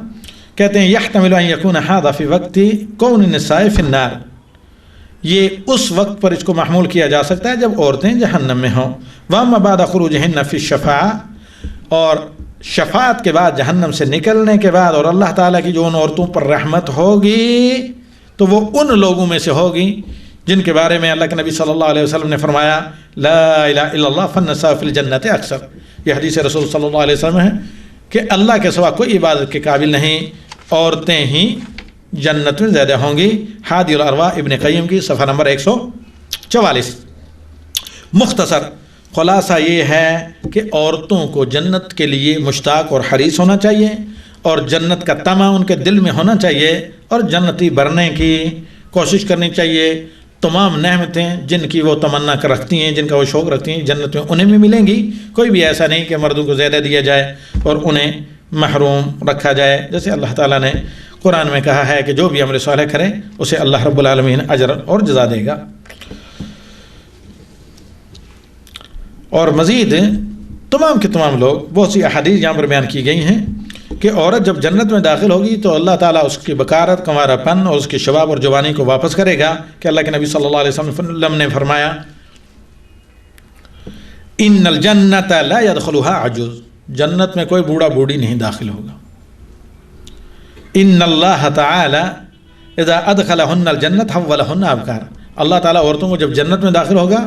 کہتے ہیں یحتمل ان یکون ھذا فی وقت کون النساء فی النار، یہ اس وقت پر اس کو محمول کیا جا سکتا ہے جب عورتیں جہنم میں ہوں۔ وَأَمَّا بَعْدَ خُرُوجِهِنَّ فِي الشَّفَاعَةِ، اور شفاعت کے بعد، جہنم سے نکلنے کے بعد، اور اللہ تعالیٰ کی جو ان عورتوں پر رحمت ہوگی تو وہ ان لوگوں میں سے ہوگی جن کے بارے میں اللہ کے نبی صلی اللہ علیہ وسلم نے فرمایا لا الہ الا اللہ فالنساء فی الجنت اکثر۔ یہ حدیث رسول صلی اللہ علیہ وسلم ہے کہ اللہ کے سوا کوئی عبادت کے قابل نہیں، عورتیں ہی جنت میں زیادہ ہوں گی۔ ہادی الارواح ابن قیم کی صفحہ نمبر 144۔ مختصر خلاصہ یہ ہے کہ عورتوں کو جنت کے لیے مشتاق اور حریص ہونا چاہیے، اور جنت کا طمع ان کے دل میں ہونا چاہیے، اور جنتی بھرنے کی کوشش کرنی چاہیے۔ تمام نعمتیں جن کی وہ تمنا کر رکھتی ہیں، جن کا وہ شوق رکھتی ہیں، جنت میں انہیں بھی ملیں گی۔ کوئی بھی ایسا نہیں کہ مردوں کو زیادہ دیا جائے اور انہیں محروم رکھا جائے، جیسے اللہ تعالیٰ نے قرآن میں کہا ہے کہ جو بھی عمل صالح کرے اسے اللہ رب العالمین اجر اور جزا دے گا۔ اور مزید تمام کے تمام لوگ، بہت سی احادیث یہاں پر بیان کی گئی ہیں کہ عورت جب جنت میں داخل ہوگی تو اللہ تعالیٰ اس کی بکارت، کنوارا پن اور اس کی شباب اور جوانی کو واپس کرے گا، کہ اللہ کے نبی صلی اللہ علیہ وسلم نے فرمایا ان الجنت لا يدخلها عجوز، جنت میں کوئی بوڑھا بوڑھی نہیں داخل ہوگا۔ ان اللہ تعالی اذا ادخلهن الجنت حولهن ابکار، اللہ تعالیٰ عورتوں کو جب جنت میں داخل ہوگا،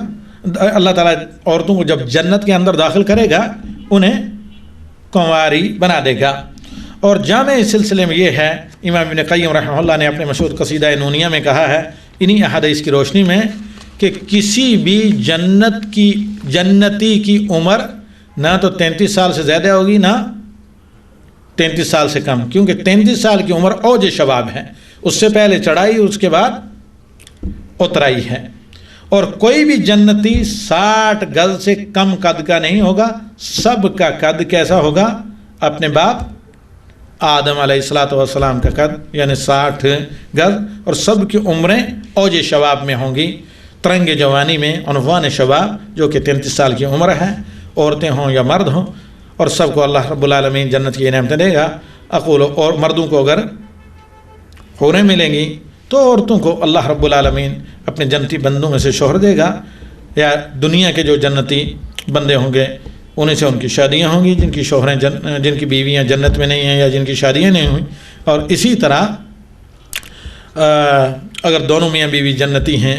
اللہ تعالیٰ عورتوں کو جب جنت کے اندر داخل کرے گا، انہیں کنواری بنا دے گا۔ اور جامع اس سلسلے میں یہ ہے، امام ابن قیم رحمہ اللہ نے اپنے مشہور قصیدہ نونیہ میں کہا ہے انہی احادیث کی روشنی میں کہ کسی بھی جنتی کی عمر نہ تو 33 سال سے زیادہ ہوگی نہ 33 سال سے کم، کیونکہ 33 سال کی عمر اوج شباب ہے، اس سے پہلے چڑھائی، اس کے بعد اترائی ہے۔ اور کوئی بھی جنتی 60 گز سے کم قد کا نہیں ہوگا، سب کا قد کیسا ہوگا؟ اپنے باپ آدم علیہ السلام کا قد، یعنی 60 گز، اور سب کی عمریں اوج شباب میں ہوں گی، ترنگ جوانی میں، عنوان شباب، جو کہ 33 سال کی عمر ہے، عورتیں ہوں یا مرد ہوں، اور سب کو اللہ رب العالمین جنت کی نعمتیں دے گا۔ اور مردوں کو اگر حوریں ملیں گی تو عورتوں کو اللہ رب العالمین اپنے جنتی بندوں میں سے شوہر دے گا، یا دنیا کے جو جنتی بندے ہوں گے انہیں سے ان کی شادیاں ہوں گی، جن کی شوہریں جن کی بیویاں جنت میں نہیں ہیں یا جن کی شادیاں نہیں ہوئیں۔ اور اسی طرح اگر دونوں میاں بیوی جنتی ہیں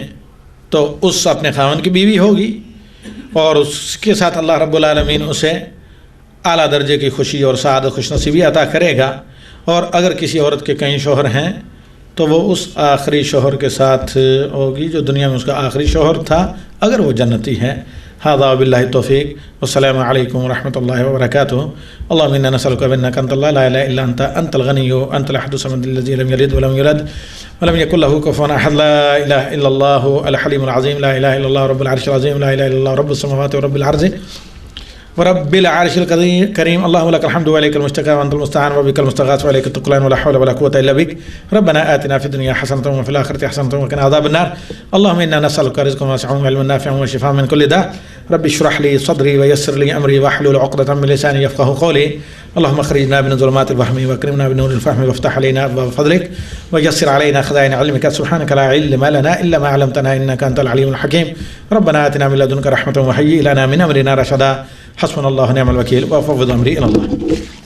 تو اس اپنے خاوند کی بیوی ہوگی، اور اس کے ساتھ اللہ رب العالمین اسے اعلیٰ درجے کی خوشی اور سعادت خوش نصیبی عطا کرے گا۔ اور اگر کسی عورت کے کئی شوہر ہیں تو وہ اس آخری شوہر کے ساتھ ہوگی جو دنیا میں اس کا آخری شوہر تھا، اگر وہ جنتی ہے۔ ھذا باللہ التوفیق، والسلام علیکم ورحمۃ اللہ وبرکاتہ۔ اللہم انا نسألک بأنک انت اللہ لا الہ الا انت الغنی انت الاحد الصمد الذی لم یلد ولم یولد ولم یکن لہ کفوا احد، لا الہ الا اللہ الحلیم العظیم، لا الہ الا اللہ رب العرش العظیم، لا الہ الا اللہ رب السماوات ورب العرض ورب العرش الكريم، اللهم لك الحمد وإليك المشتكى وأنت المستعان وبك المستغاث وإليك التكلان ولا حول ولا قوة إلا بك، ربنا آتنا في الدنيا حسنة وفي الآخرة حسنة وقنا عذاب النار، اللهم إنا نسألك رزقا واسعا وعلما نافعا وشفاء من كل داء، رب اشرح لي صدري ويسر لي أمري واحلل عقدة من لساني يفقهوا قولي، اللهم اخرجنا من ظلمات الوهم واكرمنا بنور الفهم وافتح علينا أبواب فضلك ويسر علينا خزائن علمك، سبحانك لا علم لنا إلا ما علمتنا إنك أنت العليم الحكيم، ربنا آتنا من لدنك رحمة وهيئ لنا من أمرنا رشدا، حسبنا الله ونعم الوكيل وأفوض أمري إلى الله۔